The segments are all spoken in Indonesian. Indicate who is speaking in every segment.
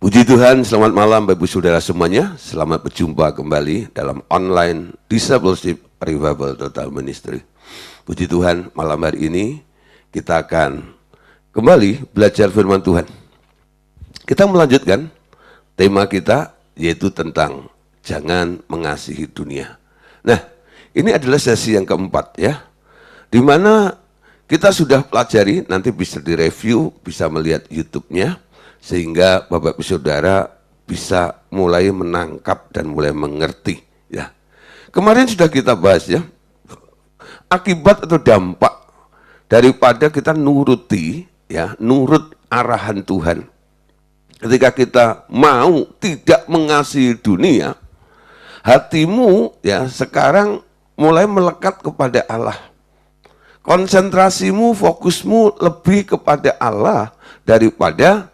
Speaker 1: Puji Tuhan, selamat malam Bapak Ibu Saudara semuanya. Selamat berjumpa kembali dalam online Discipleship Revival Total Ministry. Puji Tuhan, malam hari ini kita akan kembali belajar firman Tuhan. Kita melanjutkan tema kita, yaitu tentang jangan mengasihi dunia. Nah, ini adalah sesi yang keempat ya, di mana kita sudah pelajari, nanti bisa direview, bisa melihat YouTube-nya, sehingga Bapak Ibu Saudara bisa mulai menangkap dan mulai mengerti ya. Kemarin sudah kita bahas ya, akibat atau dampak daripada kita nuruti ya, nurut arahan Tuhan. Ketika kita mau tidak mengasihi dunia, hatimu ya sekarang mulai melekat kepada Allah. Konsentrasimu, fokusmu lebih kepada Allah daripada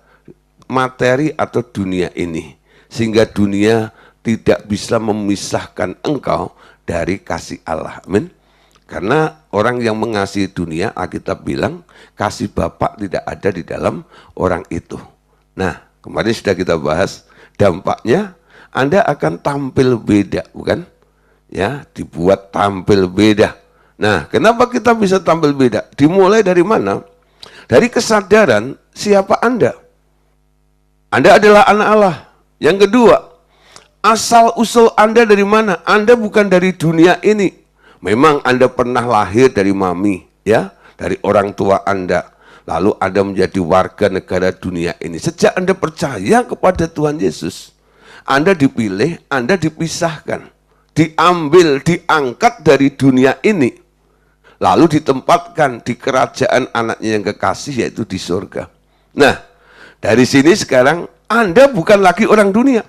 Speaker 1: materi atau dunia ini, sehingga dunia tidak bisa memisahkan engkau dari kasih Allah. Amin. Karena orang yang mengasihi dunia, Alkitab bilang kasih Bapa tidak ada di dalam orang itu. Nah, kemarin sudah kita bahas dampaknya, Anda akan tampil beda, bukan? Ya, dibuat tampil beda. Nah, kenapa kita bisa tampil beda? Dimulai dari mana? Dari kesadaran siapa Anda. Anda adalah anak Allah. Yang kedua, asal-usul Anda dari mana? Anda bukan dari dunia ini. Memang Anda pernah lahir dari mami, ya, dari orang tua Anda. Lalu Anda menjadi warga negara dunia ini. Sejak Anda percaya kepada Tuhan Yesus, Anda dipilih, Anda dipisahkan, diambil, diangkat dari dunia ini, lalu ditempatkan di kerajaan anaknya yang kekasih, yaitu di surga. Nah, dari sini sekarang Anda bukan lagi orang dunia.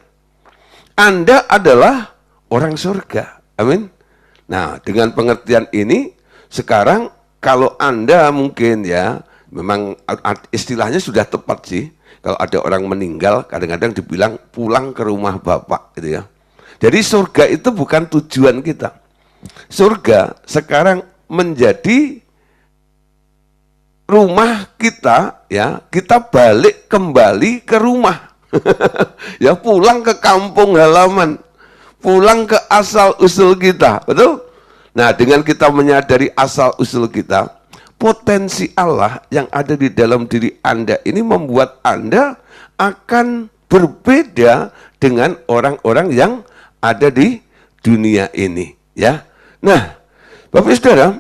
Speaker 1: Anda adalah orang surga. Amin. Nah, dengan pengertian ini, sekarang kalau Anda mungkin ya, memang istilahnya sudah tepat sih. Kalau ada orang meninggal, kadang-kadang dibilang pulang ke rumah Bapak gitu ya. Jadi surga itu bukan tujuan kita. Surga sekarang menjadi rumah kita ya, kita balik kembali ke rumah. Ya, pulang ke kampung halaman, pulang ke asal usul kita, betul? Nah, dengan kita menyadari asal usul kita, potensi Allah yang ada di dalam diri Anda ini membuat Anda akan berbeda dengan orang-orang yang ada di dunia ini, ya. Nah, Bapak Saudara,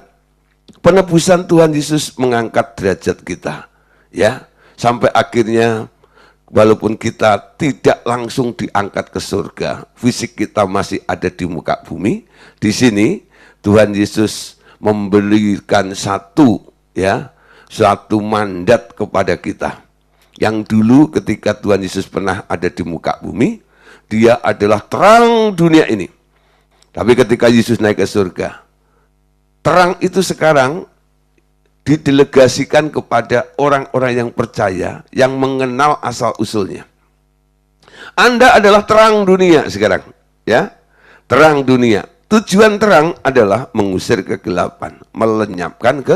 Speaker 1: penebusan Tuhan Yesus mengangkat derajat kita, ya, sampai akhirnya walaupun kita tidak langsung diangkat ke surga, fisik kita masih ada di muka bumi. Di sini Tuhan Yesus memberikan satu mandat kepada kita. Yang dulu ketika Tuhan Yesus pernah ada di muka bumi, dia adalah terang dunia ini. Tapi ketika Yesus naik ke surga, terang itu sekarang didelegasikan kepada orang-orang yang percaya, yang mengenal asal-usulnya. Anda adalah terang dunia sekarang, ya. Terang dunia. Tujuan terang adalah mengusir kegelapan, melenyapkan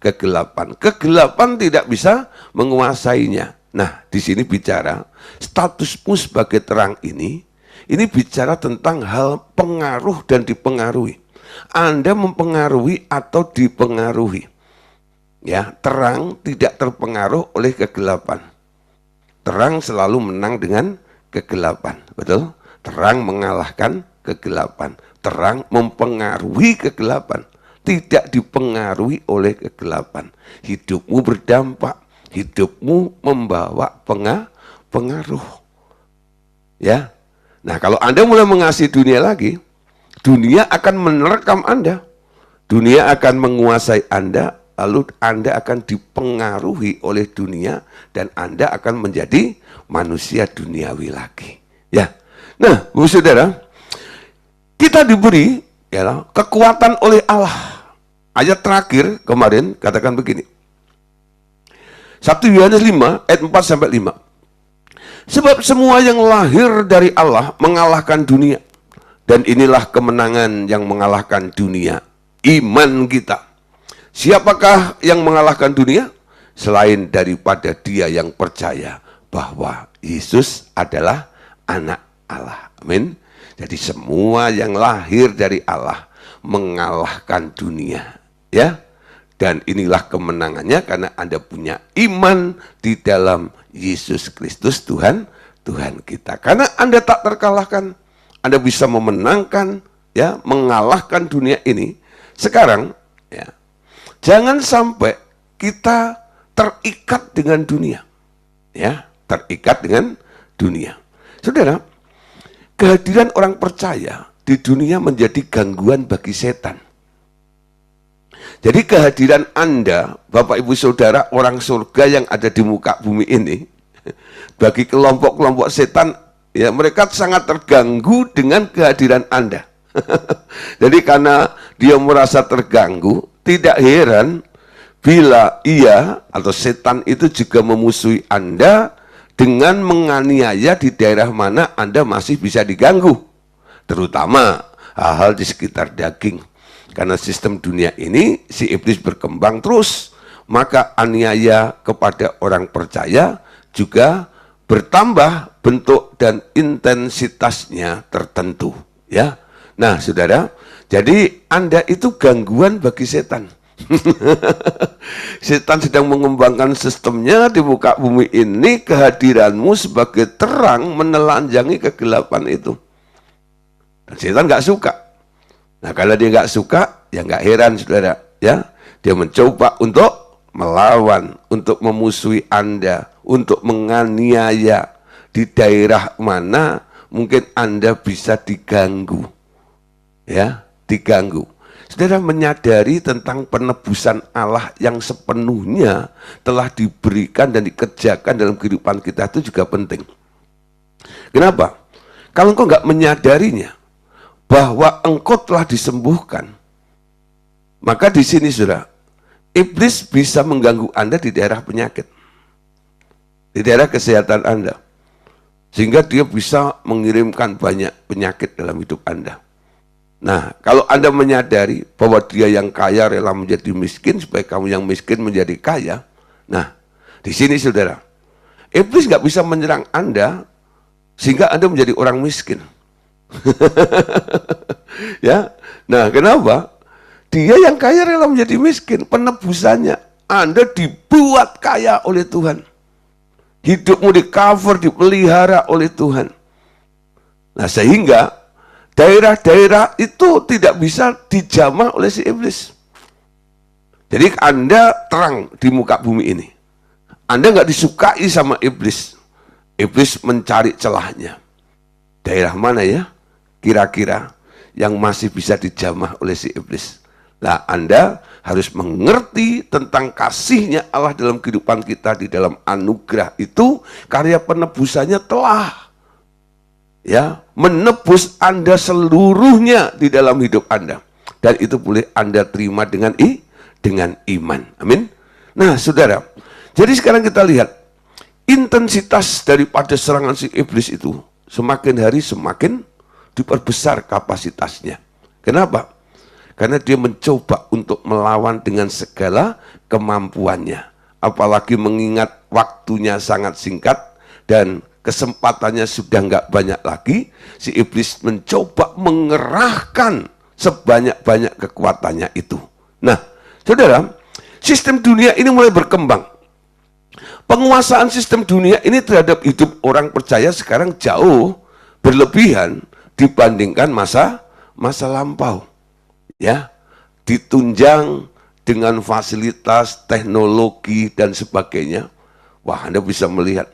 Speaker 1: kegelapan. Kegelapan tidak bisa menguasainya. Nah, di sini bicara statusmu sebagai terang ini bicara tentang hal pengaruh dan dipengaruhi. Anda mempengaruhi atau dipengaruhi. Ya, terang tidak terpengaruh oleh kegelapan. Terang selalu menang dengan kegelapan, betul? Terang mengalahkan kegelapan. Terang mempengaruhi kegelapan, tidak dipengaruhi oleh kegelapan. Hidupmu berdampak, hidupmu membawa pengaruh. Ya. Nah, kalau Anda mulai mengasihi dunia lagi, dunia akan menerkam Anda. Dunia akan menguasai Anda, lalu Anda akan dipengaruhi oleh dunia dan Anda akan menjadi manusia duniawi lagi. Ya. Nah, Bu Saudara, kita diberi ya, kekuatan oleh Allah. Ayat terakhir kemarin katakan begini. 1 Yohanes 5 ayat 4 sampai 5. Sebab semua yang lahir dari Allah mengalahkan dunia. Dan inilah kemenangan yang mengalahkan dunia, iman kita. Siapakah yang mengalahkan dunia? Selain daripada dia yang percaya bahwa Yesus adalah anak Allah. Amin. Jadi semua yang lahir dari Allah mengalahkan dunia, ya. Dan inilah kemenangannya karena Anda punya iman di dalam Yesus Kristus Tuhan kita. Karena Anda tak terkalahkan, Anda bisa memenangkan, ya, mengalahkan dunia ini. Sekarang, ya, jangan sampai kita terikat dengan dunia, ya, terikat dengan dunia. Saudara, kehadiran orang percaya di dunia menjadi gangguan bagi setan. Jadi kehadiran Anda, Bapak Ibu Saudara, orang surga yang ada di muka bumi ini, bagi kelompok-kelompok setan, ya, mereka sangat terganggu dengan kehadiran Anda. Jadi karena dia merasa terganggu, tidak heran bila ia atau setan itu juga memusuhi Anda dengan menganiaya di daerah mana Anda masih bisa diganggu, terutama hal-hal di sekitar daging. Karena sistem dunia ini, si iblis berkembang terus, maka aniaya kepada orang percaya juga bertambah bentuk dan intensitasnya tertentu, ya. Nah, saudara, jadi Anda itu gangguan bagi setan. Setan sedang mengembangkan sistemnya di muka bumi ini, kehadiranmu sebagai terang menelanjangi kegelapan itu. Dan setan nggak suka. Nah, kalau dia nggak suka, ya nggak heran, saudara, ya. Dia mencoba untuk melawan, untuk memusuhi Anda, untuk menganiaya di daerah mana mungkin Anda bisa diganggu, ya, diganggu. Saudara menyadari tentang penebusan Allah yang sepenuhnya telah diberikan dan dikerjakan dalam kehidupan kita itu juga penting. Kenapa? Kalau engkau nggak menyadarinya, bahwa engkau telah disembuhkan, maka di sini, saudara, iblis bisa mengganggu Anda di daerah penyakit, di daerah kesehatan Anda, sehingga dia bisa mengirimkan banyak penyakit dalam hidup Anda. Nah, kalau Anda menyadari bahwa dia yang kaya rela menjadi miskin supaya kamu yang miskin menjadi kaya, nah, di sini, saudara, iblis nggak bisa menyerang Anda sehingga Anda menjadi orang miskin. Ya, nah, kenapa? Dia yang kaya rela menjadi miskin. Penebusannya, Anda dibuat kaya oleh Tuhan. Hidupmu di cover, dipelihara oleh Tuhan. Nah, sehingga daerah-daerah itu tidak bisa dijamah oleh si iblis. Jadi Anda terang di muka bumi ini. Anda nggak disukai sama iblis. Iblis mencari celahnya. Daerah mana ya kira-kira yang masih bisa dijamah oleh si iblis? Nah, Anda harus mengerti tentang kasihnya Allah dalam kehidupan kita, di dalam anugerah itu, karya penebusannya telah, ya, menebus Anda seluruhnya di dalam hidup Anda. Dan itu boleh Anda terima dengan iman. Amin. Nah, saudara, jadi sekarang kita lihat intensitas daripada serangan si iblis itu semakin hari semakin diperbesar kapasitasnya. Kenapa? Karena dia mencoba untuk melawan dengan segala kemampuannya. Apalagi mengingat waktunya sangat singkat dan kesempatannya sudah nggak banyak lagi, si iblis mencoba mengerahkan sebanyak-banyak kekuatannya itu. Nah, saudara, sistem dunia ini mulai berkembang. Penguasaan sistem dunia ini terhadap hidup orang percaya sekarang jauh berlebihan dibandingkan masa lampau. Ya, ditunjang dengan fasilitas, teknologi dan sebagainya. Wah, Anda bisa melihat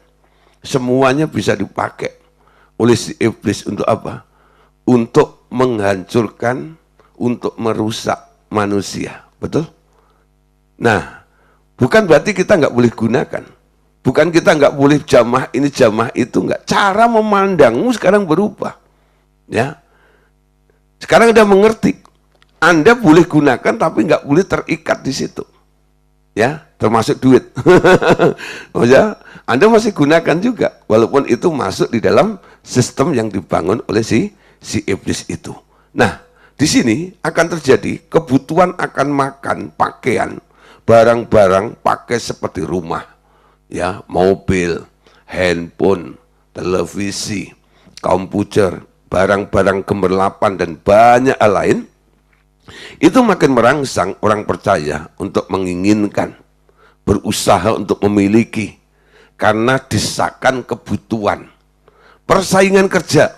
Speaker 1: semuanya bisa dipakai oleh si iblis untuk apa? Untuk menghancurkan, untuk merusak manusia. Betul? Nah, bukan berarti kita nggak boleh gunakan. Bukan kita nggak boleh jamah ini, jamah itu, nggak. Cara memandangmu sekarang berubah. Ya, sekarang Anda mengerti. Anda boleh gunakan tapi nggak boleh terikat di situ. Ya, termasuk duit. Ya, Anda masih gunakan juga, walaupun itu masuk di dalam sistem yang dibangun oleh si iblis itu. Nah, di sini akan terjadi kebutuhan akan makan, pakaian, barang-barang pakai seperti rumah, ya, mobil, handphone, televisi, komputer, barang-barang gemerlapan, dan banyak hal lain, itu makin merangsang orang percaya untuk menginginkan, berusaha untuk memiliki, karena desakan kebutuhan, persaingan kerja,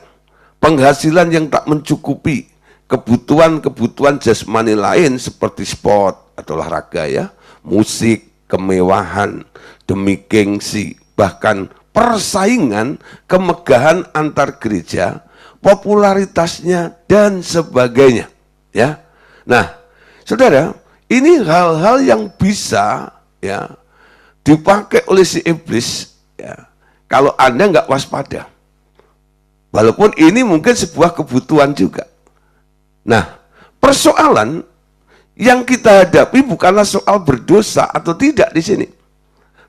Speaker 1: penghasilan yang tak mencukupi, kebutuhan-kebutuhan jasmani lain seperti sport atau olahraga ya, musik, kemewahan, demi gengsi, bahkan persaingan, kemegahan antar gereja, popularitasnya dan sebagainya. Ya, nah, saudara, ini hal-hal yang bisa ya dipakai oleh si iblis ya, kalau Anda nggak waspada. Walaupun ini mungkin sebuah kebutuhan juga. Nah, persoalan yang kita hadapi bukanlah soal berdosa atau tidak di sini,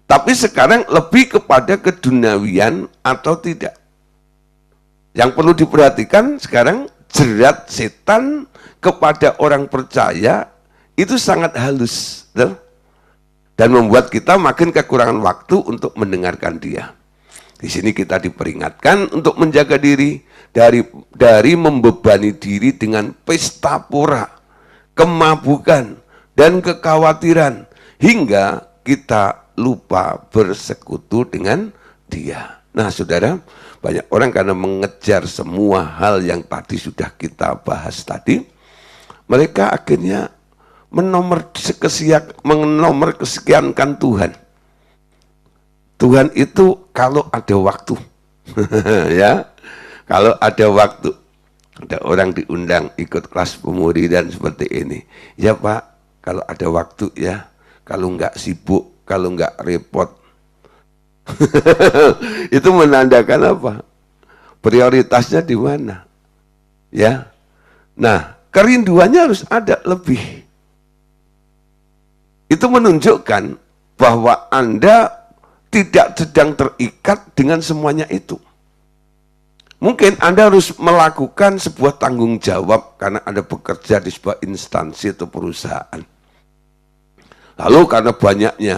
Speaker 1: tapi sekarang lebih kepada keduniawian atau tidak. Yang perlu diperhatikan sekarang, jerat setan kepada orang percaya itu sangat halus, betul? Dan membuat kita makin kekurangan waktu untuk mendengarkan dia. Di sini kita diperingatkan untuk menjaga diri dari membebani diri dengan pesta pora, kemabukan, dan kekhawatiran, hingga kita lupa bersekutu dengan dia. Nah, saudara, banyak orang karena mengejar semua hal yang tadi sudah kita bahas tadi, mereka akhirnya menomor kesekiankan Tuhan. Tuhan itu kalau ada waktu, ya, kalau ada waktu, ada orang diundang ikut kelas pemuridan seperti ini, ya Pak, kalau ada waktu ya, kalau nggak sibuk, kalau nggak repot, itu menandakan apa? Prioritasnya di mana? Ya, nah kerinduannya harus ada lebih. Itu menunjukkan bahwa Anda tidak sedang terikat dengan semuanya itu. Mungkin Anda harus melakukan sebuah tanggung jawab karena Anda bekerja di sebuah instansi atau perusahaan. Lalu karena banyaknya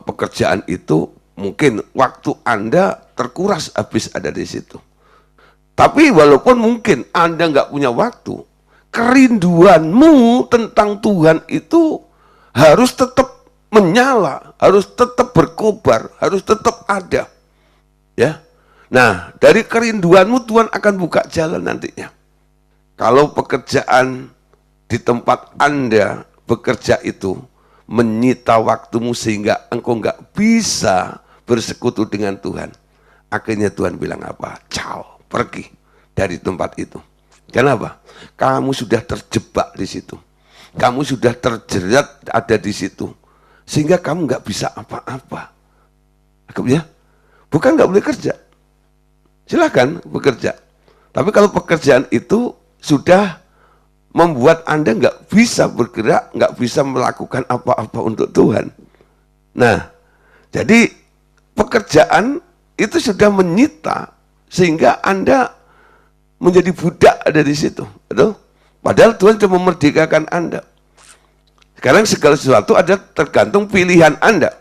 Speaker 1: pekerjaan itu, mungkin waktu Anda terkuras habis ada di situ. Tapi walaupun mungkin Anda nggak punya waktu, kerinduanmu tentang Tuhan itu harus tetap menyala, harus tetap berkobar, harus tetap ada. Ya. Nah, dari kerinduanmu Tuhan akan buka jalan nantinya. Kalau pekerjaan di tempat Anda bekerja itu menyita waktumu sehingga engkau nggak bisa bersekutu dengan Tuhan, akhirnya Tuhan bilang apa? Ciao, pergi dari tempat itu. Kenapa? Kamu sudah terjebak di situ. Kamu sudah terjerat ada di situ. Sehingga kamu nggak bisa apa-apa. Ya? Bukan nggak boleh kerja. Silahkan bekerja. Tapi kalau pekerjaan itu sudah membuat Anda nggak bisa bergerak, nggak bisa melakukan apa-apa untuk Tuhan. Nah, jadi pekerjaan itu sudah menyita sehingga Anda menjadi budak ada di situ. Betul? Padahal Tuhan sudah memerdekakan Anda. Sekarang segala sesuatu ada tergantung pilihan Anda.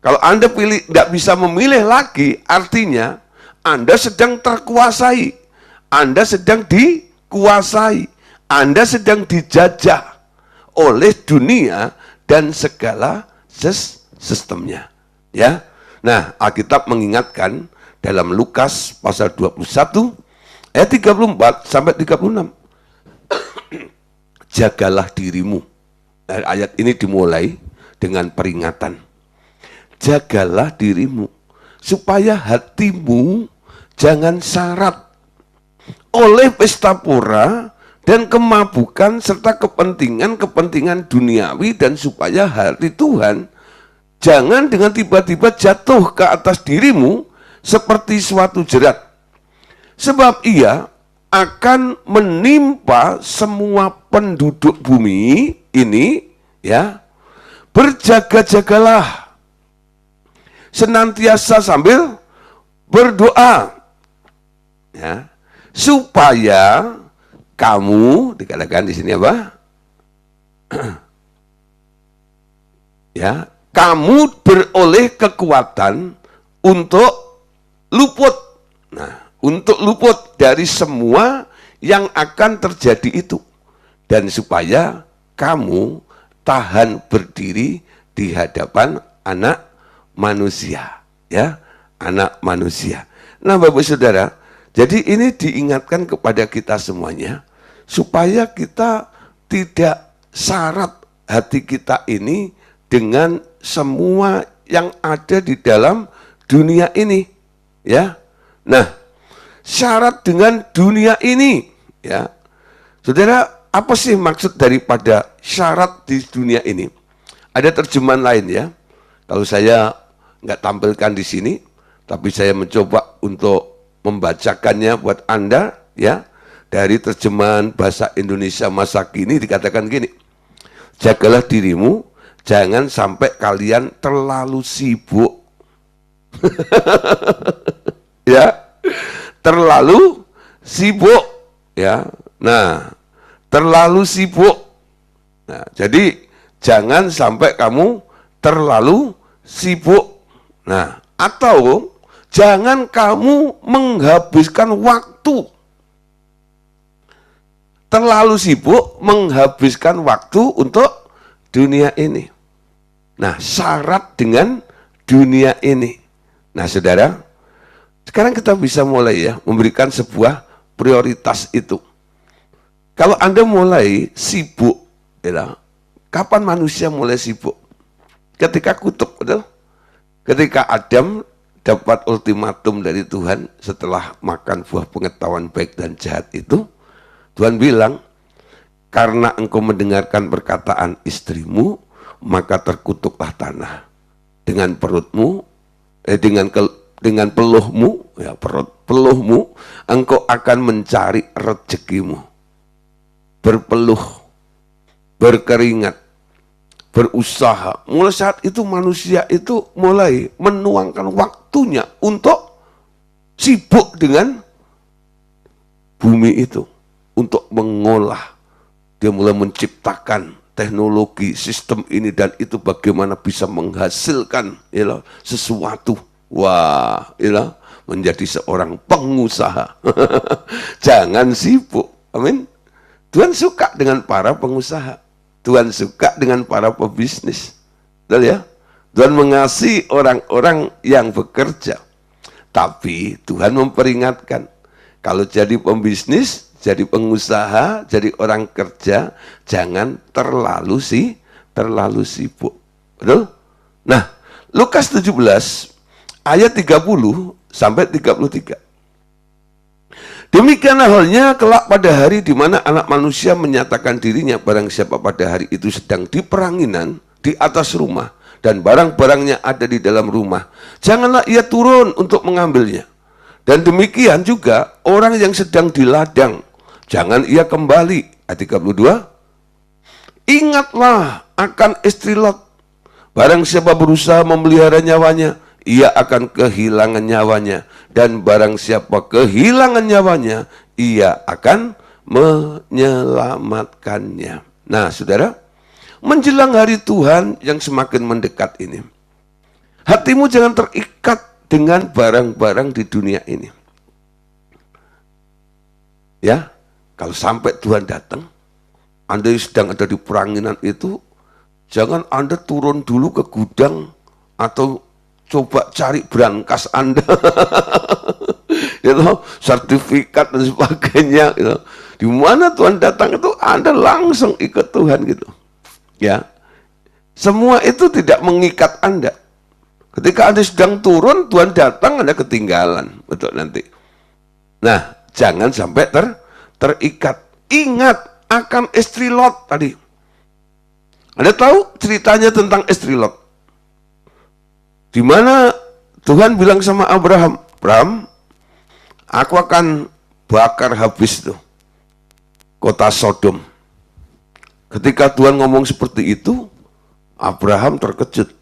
Speaker 1: Kalau Anda nggak bisa memilih lagi, artinya Anda sedang terkuasai. Anda sedang dikuasai. Anda sedang dijajah oleh dunia dan segala sistemnya. Ya. Nah, Alkitab mengingatkan dalam Lukas pasal 21 ayat 34 sampai 36. Jagalah dirimu. Ayat ini dimulai dengan peringatan. Jagalah dirimu, supaya hatimu jangan syarat oleh pesta pora dan kemabukan serta kepentingan-kepentingan duniawi, dan supaya hati Tuhan jangan dengan tiba-tiba jatuh ke atas dirimu seperti suatu jerat. Sebab ia akan menimpa semua penduduk bumi ini, ya. Berjaga-jagalah senantiasa sambil berdoa, ya, supaya kamu, dikatakan di sini apa? Ya, kamu beroleh kekuatan untuk luput. Nah, untuk luput dari semua yang akan terjadi itu. Dan supaya kamu tahan berdiri di hadapan anak manusia. Ya, anak manusia. Nah, Bapak Saudara, jadi ini diingatkan kepada kita semuanya, supaya kita tidak syarat hati kita ini dengan semua yang ada di dalam dunia ini. Ya, nah, syarat dengan dunia ini, ya, saudara, apa sih maksud daripada syarat di dunia ini? Ada terjemahan lain ya. Kalau saya nggak tampilkan di sini, tapi saya mencoba untuk membacakannya buat Anda, ya. Dari terjemahan bahasa Indonesia masa kini dikatakan gini: jagalah dirimu, jangan sampai kalian terlalu sibuk. Ya. Terlalu sibuk, ya. Nah, terlalu sibuk. Nah, jadi jangan sampai kamu terlalu sibuk. Nah, atau jangan kamu menghabiskan waktu. Terlalu sibuk menghabiskan waktu untuk dunia ini. Nah, syarat dengan dunia ini. Nah, saudara, sekarang kita bisa mulai ya, memberikan sebuah prioritas itu. Kalau Anda mulai sibuk, ya, kapan manusia mulai sibuk? Ketika kutuk, betul? Ketika Adam dapat ultimatum dari Tuhan setelah makan buah pengetahuan baik dan jahat itu, Tuhan bilang, karena engkau mendengarkan perkataan istrimu, maka terkutuklah tanah. Dengan perutmu, dengan peluhmu, ya, peluhmu, engkau akan mencari rezekimu. Berpeluh, berkeringat, berusaha. Mulai saat itu manusia itu mulai menuangkan waktunya untuk sibuk dengan bumi itu, untuk mengolah. Dia mulai menciptakan teknologi, sistem ini dan itu, bagaimana bisa menghasilkan, ya, sesuatu. Wah, ya, menjadi seorang pengusaha. Jangan sibuk. Amin. Tuhan suka dengan para pengusaha. Tuhan suka dengan para pebisnis. Betul ya? Tuhan mengasihi orang-orang yang bekerja. Tapi Tuhan memperingatkan, kalau jadi pembisnis, jadi pengusaha, jadi orang kerja, jangan terlalu sibuk. Betul? Nah, Lukas 17 ayat 30 sampai 33. Demikianlah halnya kelak pada hari di mana anak manusia menyatakan dirinya, barang siapa pada hari itu sedang di peranginan di atas rumah dan barang-barangnya ada di dalam rumah, janganlah ia turun untuk mengambilnya. Dan demikian juga orang yang sedang di ladang, jangan ia kembali. Ayat 32. Ingatlah akan istri Lot, barang siapa berusaha memelihara nyawanya, ia akan kehilangan nyawanya, dan barang siapa kehilangan nyawanya, ia akan menyelamatkannya. Nah, saudara, menjelang hari Tuhan yang semakin mendekat ini, hatimu jangan terikat dengan barang-barang di dunia ini. Ya, kalau sampai Tuhan datang, Anda sedang ada di peranginan itu, jangan Anda turun dulu ke gudang atau coba cari brankas Anda, sertifikat dan sebagainya. Di mana Tuhan datang itu Anda langsung ikut Tuhan gitu. Ya, semua itu tidak mengikat Anda. Ketika Anda sedang turun, Tuhan datang, Anda ketinggalan, betul nanti. Nah, jangan sampai terikat. Ingat akan istri Lot tadi. Anda tahu ceritanya tentang istri Lot? Di mana Tuhan bilang sama Abraham, Abraham, aku akan bakar habis tuh kota Sodom. Ketika Tuhan ngomong seperti itu, Abraham terkejut.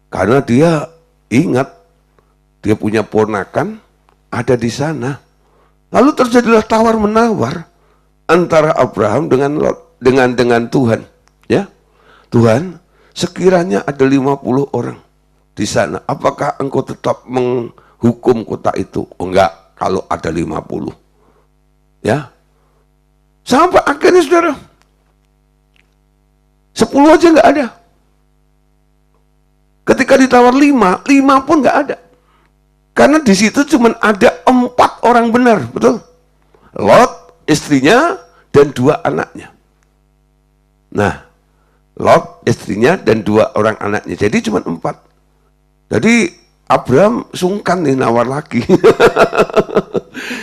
Speaker 1: Karena dia ingat, dia punya ponakan ada di sana. Lalu terjadilah tawar-menawar antara Abraham dengan Lot, dengan Tuhan. Ya, Tuhan, sekiranya ada 50 orang di sana, apakah engkau tetap menghukum kota itu? Oh, enggak, kalau ada 50. Ya. Sampai akhirnya saudara, 10 aja enggak ada. Ketika ditawar 5 pun enggak ada. Karena di situ cuma ada 4 orang benar, betul? Lot, istrinya, dan 2 anaknya. Nah, Lot, istrinya, dan 2 orang anaknya. Jadi cuma 4. Jadi Abraham sungkan nih nawar lagi.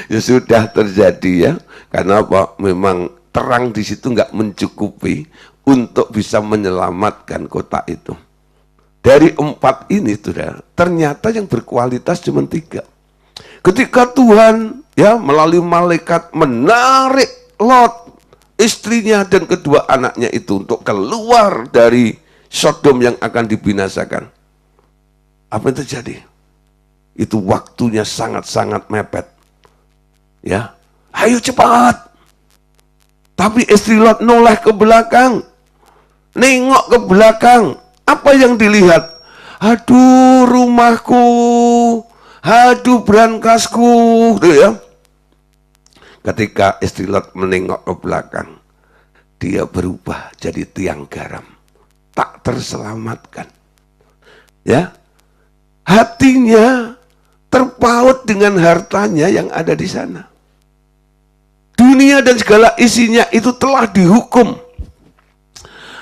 Speaker 1: Ya sudah terjadi ya. Karena apa? Memang terang di situ nggak mencukupi untuk bisa menyelamatkan kota itu. Dari 4 ini, saudara, ternyata yang berkualitas cuma 3. Ketika Tuhan ya melalui malaikat menarik Lot, istrinya dan kedua anaknya itu untuk keluar dari Sodom yang akan dibinasakan. Apa yang terjadi? Itu waktunya sangat-sangat mepet. Ya, ayo cepat. Tapi istri Lot noleh ke belakang, nengok ke belakang. Apa yang dilihat? Aduh rumahku, aduh berangkasku, gitu ya. Ketika istri Lot menengok ke belakang, dia berubah jadi tiang garam, tak terselamatkan. Ya, hatinya terpaut dengan hartanya yang ada di sana. Dunia dan segala isinya itu telah dihukum.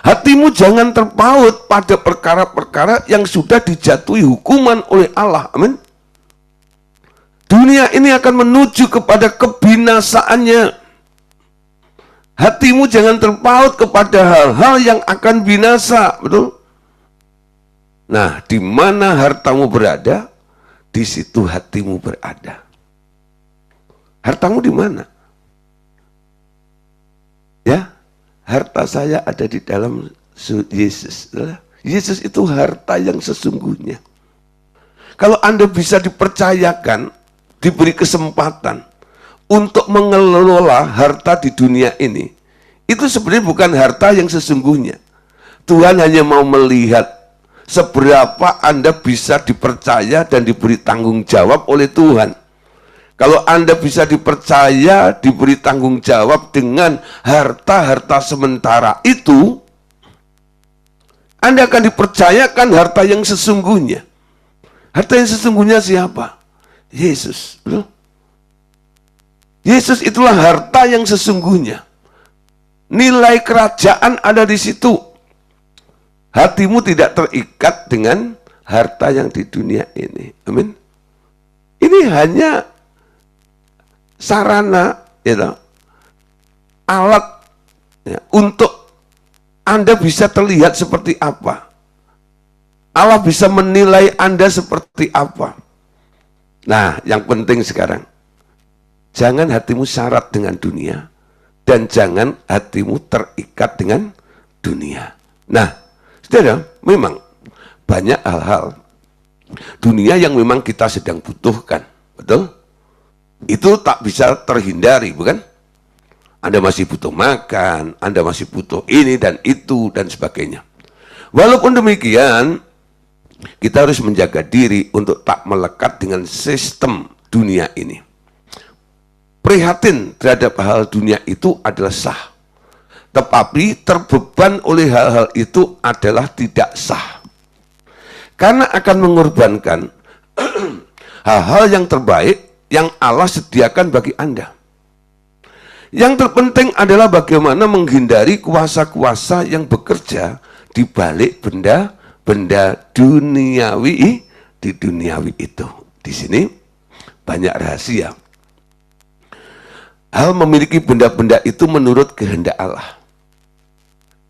Speaker 1: Hatimu jangan terpaut pada perkara-perkara yang sudah dijatuhi hukuman oleh Allah. Amin. Dunia ini akan menuju kepada kebinasaannya. Hatimu jangan terpaut kepada hal-hal yang akan binasa, betul? Nah, di mana hartamu berada, di situ hatimu berada. Hartamu di mana? Ya, harta saya ada di dalam Yesus. Yesus itu harta yang sesungguhnya. Kalau Anda bisa dipercayakan, diberi kesempatan untuk mengelola harta di dunia ini, itu sebenarnya bukan harta yang sesungguhnya. Tuhan hanya mau melihat seberapa Anda bisa dipercaya dan diberi tanggung jawab oleh Tuhan. Kalau Anda bisa dipercaya, diberi tanggung jawab dengan harta-harta sementara itu, Anda akan dipercayakan harta yang sesungguhnya. Harta yang sesungguhnya siapa? Yesus. Betul? Yesus itulah harta yang sesungguhnya. Nilai kerajaan ada di situ. Hatimu tidak terikat dengan harta yang di dunia ini. Amin. Ini hanya sarana, ya, alat ya, untuk Anda bisa terlihat seperti apa. Allah bisa menilai Anda seperti apa. Nah, yang penting sekarang, jangan hatimu syarat dengan dunia, dan jangan hatimu terikat dengan dunia. Nah, saudara, memang banyak hal-hal dunia yang memang kita sedang butuhkan, betul? Itu tak bisa terhindari, bukan? Anda masih butuh makan, Anda masih butuh ini dan itu dan sebagainya. Walaupun demikian, kita harus menjaga diri untuk tak melekat dengan sistem dunia ini. Prihatin terhadap hal dunia itu adalah sah. Tetapi terbeban oleh hal-hal itu adalah tidak sah. Karena akan mengorbankan hal-hal yang terbaik yang Allah sediakan bagi Anda. Yang terpenting adalah bagaimana menghindari kuasa-kuasa yang bekerja di balik benda-benda duniawi di duniawi itu. Di sini banyak rahasia. Hal memiliki benda-benda itu menurut kehendak Allah.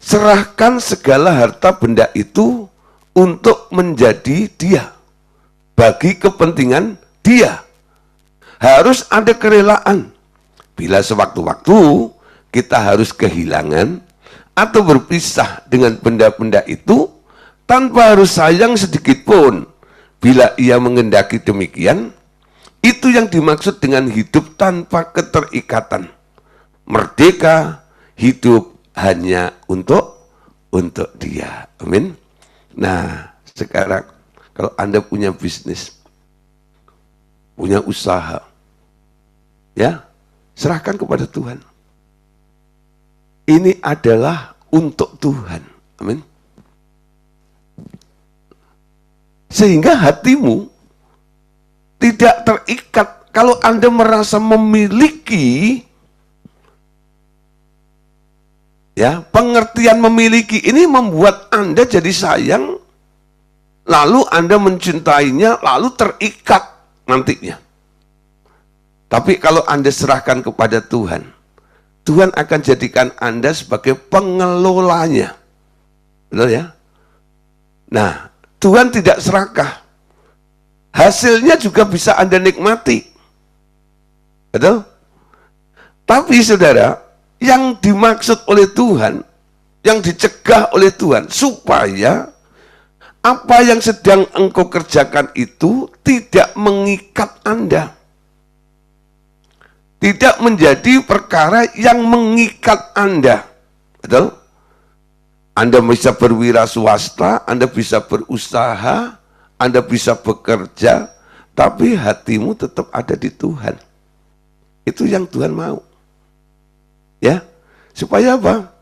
Speaker 1: Serahkan segala harta benda itu untuk menjadi dia, bagi kepentingan dia. Harus ada kerelaan. Bila sewaktu-waktu kita harus kehilangan atau berpisah dengan benda-benda itu, tanpa harus sayang sedikit pun. Bila ia mengendaki demikian, itu yang dimaksud dengan hidup tanpa keterikatan. Merdeka, hidup hanya untuk dia. Amin. Nah, sekarang Kalau Anda punya bisnis, punya usaha, ya, serahkan kepada Tuhan. Ini adalah untuk Tuhan. Amin. Sehingga hatimu tidak terikat. Kalau Anda merasa memiliki, ya, pengertian memiliki ini membuat Anda jadi sayang, lalu Anda mencintainya, lalu terikat nantinya. Tapi kalau Anda serahkan kepada Tuhan, Tuhan akan jadikan Anda sebagai pengelolanya. Betul ya? Nah, Tuhan tidak serakah. Hasilnya juga bisa Anda nikmati. Betul? Tapi saudara, yang dimaksud oleh Tuhan, yang dicegah oleh Tuhan, supaya apa yang sedang engkau kerjakan itu tidak mengikat Anda. Tidak menjadi perkara yang mengikat Anda. Betul? Anda bisa berwira swasta, Anda bisa berusaha, Anda bisa bekerja, tapi hatimu tetap ada di Tuhan. Itu yang Tuhan mau. Ya, supaya apa?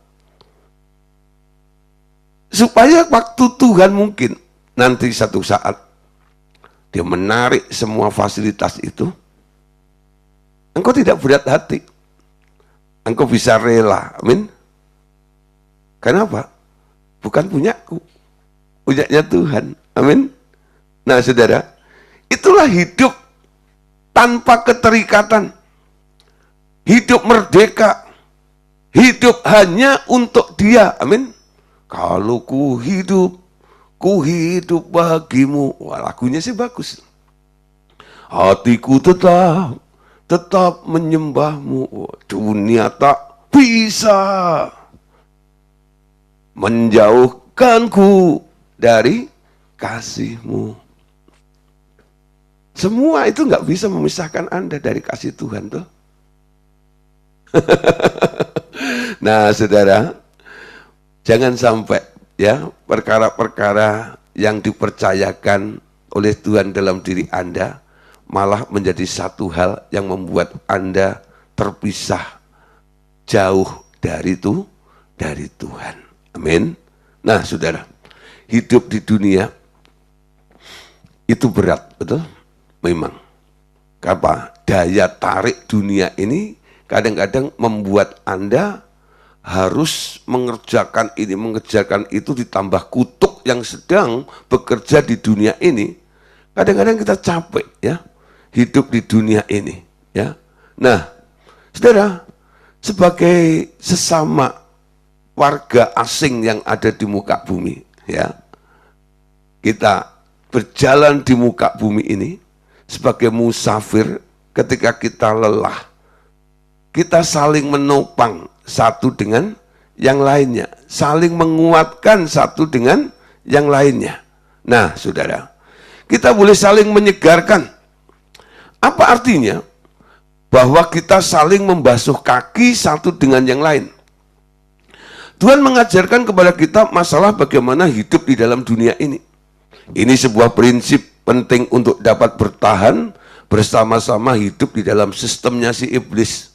Speaker 1: Supaya waktu Tuhan mungkin nanti satu saat dia menarik semua fasilitas itu, engkau tidak berat hati. Engkau bisa rela. Amin. Kenapa? Bukan punyaku, punyanya Tuhan. Amin. Nah, saudara, itulah hidup tanpa keterikatan. Hidup merdeka. Hidup hanya untuk Dia. Amin. Kalau ku hidup bagimu. Wah, lagunya sih bagus. Hatiku tetap menyembahmu. Dunia tak bisa menjauhkanku dari kasihmu. Semua itu nggak bisa memisahkan Anda dari kasih Tuhan tuh. Nah, saudara, jangan sampai ya perkara-perkara yang dipercayakan oleh Tuhan dalam diri Anda malah menjadi satu hal yang membuat Anda terpisah jauh dari Tuhan. Amin. Nah, saudara, hidup di dunia itu berat, betul? Memang. Apa? Daya tarik dunia ini kadang-kadang membuat Anda harus mengerjakan ini, mengerjakan itu, ditambah kutuk yang sedang bekerja di dunia ini. Kadang-kadang kita capek ya, hidup di dunia ini ya. Nah, saudara, sebagai sesama warga asing yang ada di muka bumi ya, kita berjalan di muka bumi ini sebagai musafir. Ketika kita lelah, kita saling menopang satu dengan yang lainnya, saling menguatkan satu dengan yang lainnya. Nah, saudara, kita boleh saling menyegarkan. Apa artinya? Bahwa kita saling membasuh kaki satu dengan yang lain. Tuhan mengajarkan kepada kita masalah bagaimana hidup di dalam dunia ini. Ini sebuah prinsip penting untuk dapat bertahan bersama-sama hidup di dalam sistemnya si iblis.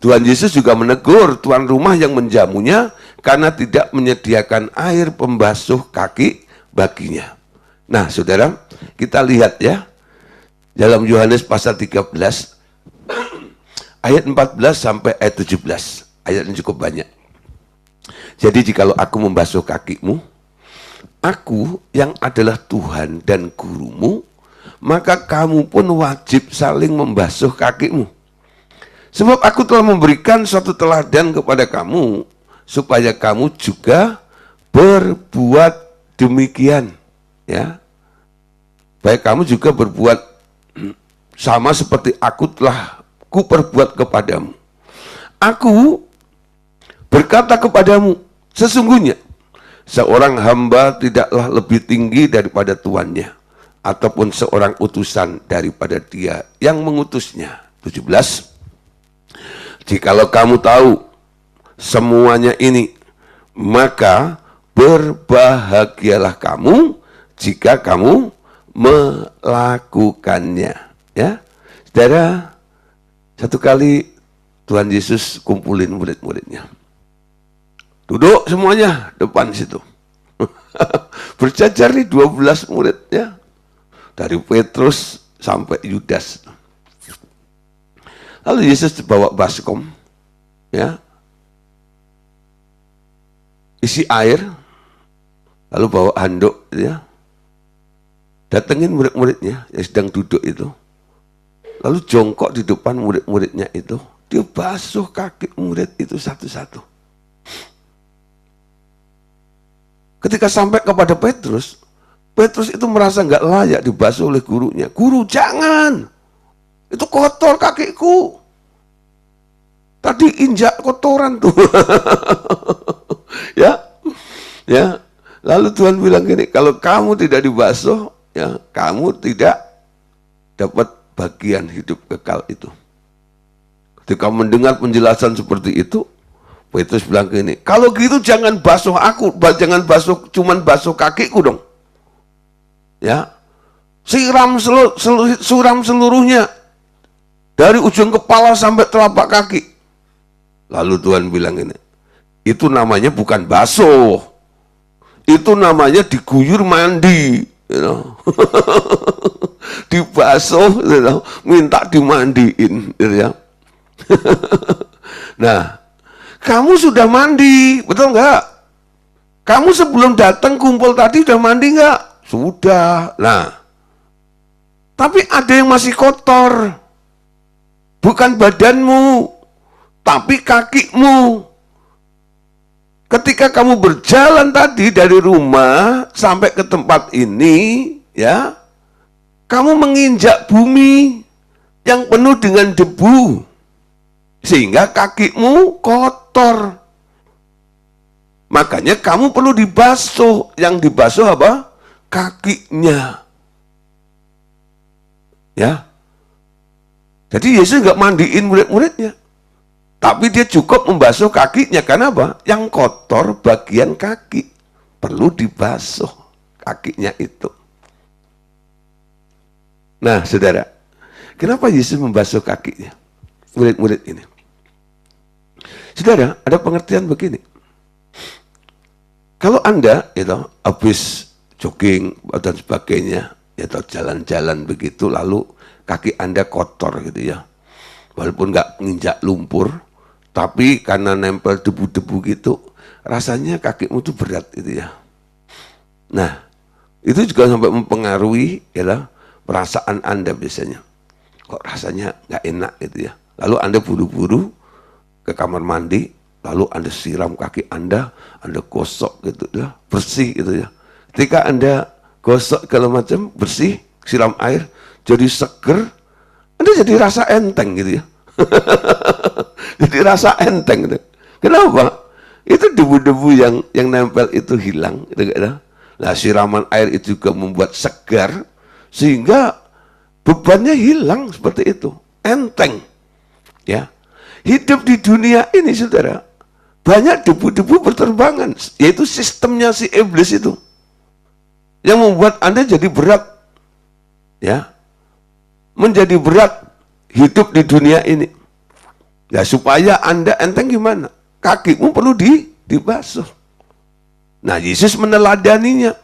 Speaker 1: Tuhan Yesus juga menegur tuan rumah yang menjamunya karena tidak menyediakan air pembasuh kaki baginya. Nah, saudara, kita lihat ya, dalam Yohanes pasal 13, ayat 14 sampai ayat 17. Ayatnya cukup banyak. Jadi jikalau aku membasuh kakimu, aku yang adalah Tuhan dan gurumu, maka kamu pun wajib saling membasuh kakimu. Sebab aku telah memberikan suatu teladan kepada kamu, supaya kamu juga berbuat demikian. Ya, baik kamu juga berbuat sama seperti aku telah kuperbuat kepadamu. Aku berkata kepadamu, sesungguhnya seorang hamba tidaklah lebih tinggi daripada tuannya, ataupun seorang utusan daripada dia yang mengutusnya. 17. Jikalau kamu tahu semuanya ini, maka berbahagialah kamu jika kamu melakukannya. Ya, saudara, satu kali Tuhan Yesus kumpulin murid-muridnya. Duduk semuanya depan situ. Berjajar nih 12 murid ya. Dari Petrus sampai Yudas. Lalu Yesus bawa baskom, ya, isi air, lalu bawa handuk, ya, datengin murid-muridnya yang sedang duduk itu, lalu jongkok di depan murid-muridnya itu, dia basuh kaki murid itu satu-satu. Ketika sampai kepada Petrus, Petrus itu merasa nggak layak dibasuh oleh gurunya. Guru, jangan! Itu kotor kakiku. Tadi injak kotoran tuh. Ya. Ya. Lalu Tuhan bilang gini, kalau kamu tidak dibasuh, ya, kamu tidak dapat bagian hidup kekal itu. Ketika mendengar penjelasan seperti itu, Petrus bilang gini, kalau gitu jangan basuh aku, jangan basuh, cuman basuh kakiku dong. Ya. Siram seluruhnya. Dari ujung kepala sampai telapak kaki. Lalu Tuhan bilang ini, itu namanya bukan basuh. Itu namanya diguyur mandi. You know. Dibasuh, you know, minta dimandiin. You know. Nah, kamu sudah mandi, betul nggak? Kamu sebelum datang kumpul tadi udah mandi nggak? Sudah. Nah, tapi ada yang masih kotor. Bukan badanmu, tapi kakimu. Ketika kamu berjalan tadi dari rumah sampai ke tempat ini, ya, kamu menginjak bumi yang penuh dengan debu, sehingga kakimu kotor. Makanya kamu perlu dibasuh. Yang dibasuh apa? Kakinya. Ya. Jadi Yesus nggak mandiin murid-muridnya. Tapi dia cukup membasuh kakinya. Karena apa? Yang kotor bagian kaki. Perlu dibasuh kakinya itu. Nah, saudara. Kenapa Yesus membasuh kakinya? Murid-murid ini. Saudara, ada pengertian begini. Kalau Anda itu habis jogging dan sebagainya, atau jalan-jalan begitu, lalu kaki Anda kotor gitu ya. Walaupun nggak nginjak lumpur, tapi karena nempel debu-debu gitu, rasanya kakimu tuh berat gitu ya. Nah, itu juga sampai mempengaruhi ya, perasaan Anda biasanya. Kok rasanya nggak enak gitu ya. Lalu Anda buru-buru ke kamar mandi, lalu Anda siram kaki Anda gosok gitu ya, bersih gitu ya. Ketika Anda gosok segala macam, bersih, siram air, jadi seger, Anda jadi rasa enteng gitu ya. Jadi rasa enteng gitu. Kenapa? Itu debu-debu yang nempel itu hilang gitu kan. Nah, siraman air itu juga membuat segar, sehingga bebannya hilang seperti itu. Enteng. Ya. Hidup di dunia ini, saudara, banyak debu-debu berterbangan, yaitu sistemnya si iblis itu. Yang membuat Anda jadi berat. Ya. Menjadi berat hidup di dunia ini. Ya, supaya Anda enteng gimana? Kakimu perlu dibasuh. Nah, Yesus meneladaninya.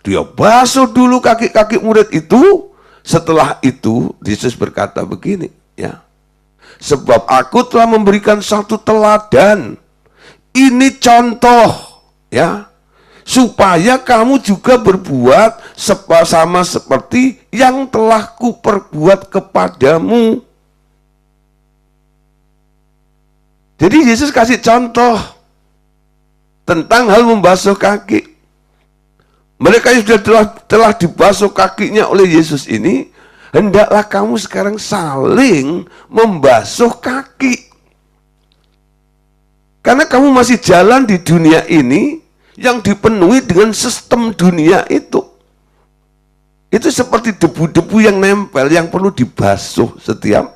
Speaker 1: Dia basuh dulu kaki-kaki murid itu. Setelah itu, Yesus berkata begini, ya. Sebab aku telah memberikan satu teladan. Ini contoh, ya. Supaya kamu juga berbuat sama seperti yang telah kuperbuat kepadamu. Jadi Yesus kasih contoh tentang hal membasuh kaki. Mereka yang sudah telah dibasuh kakinya oleh Yesus ini, hendaklah kamu sekarang saling membasuh kaki. Karena kamu masih jalan di dunia ini yang dipenuhi dengan sistem dunia itu. Itu seperti debu-debu yang nempel, yang perlu dibasuh setiap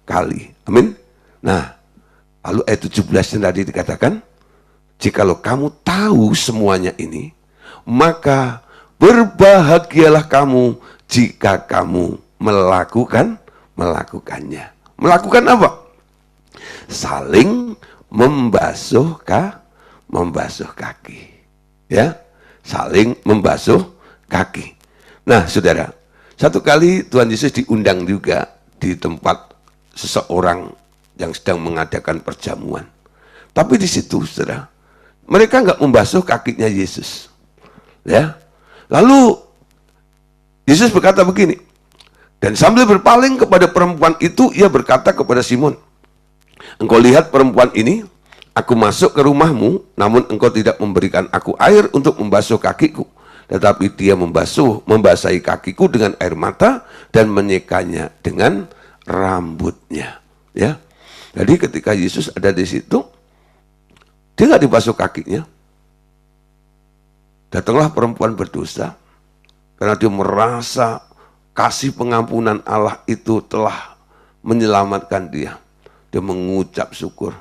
Speaker 1: kali. Amin. Nah, lalu ayat 17 yang tadi dikatakan, jikalau kamu tahu semuanya ini, maka Berbahagialah kamu jika kamu melakukannya. Melakukan apa? Saling membasuh kaki. Ya, saling membasuh kaki. Nah, saudara, satu kali Tuhan Yesus diundang juga di tempat seseorang yang sedang mengadakan perjamuan. Tapi di situ, saudara, mereka nggak membasuh kakinya Yesus. Ya, lalu Yesus berkata begini, dan sambil berpaling kepada perempuan itu, ia berkata kepada Simon, engkau lihat perempuan ini, aku masuk ke rumahmu, namun engkau tidak memberikan aku air untuk membasuh kakiku. Tetapi dia membasahi kakiku dengan air mata dan menyekanya dengan rambutnya. Ya, jadi ketika Yesus ada di situ, dia nggak dibasuh kakinya. Datanglah perempuan berdosa, karena dia merasa kasih pengampunan Allah itu telah menyelamatkan dia. Dia mengucap syukur.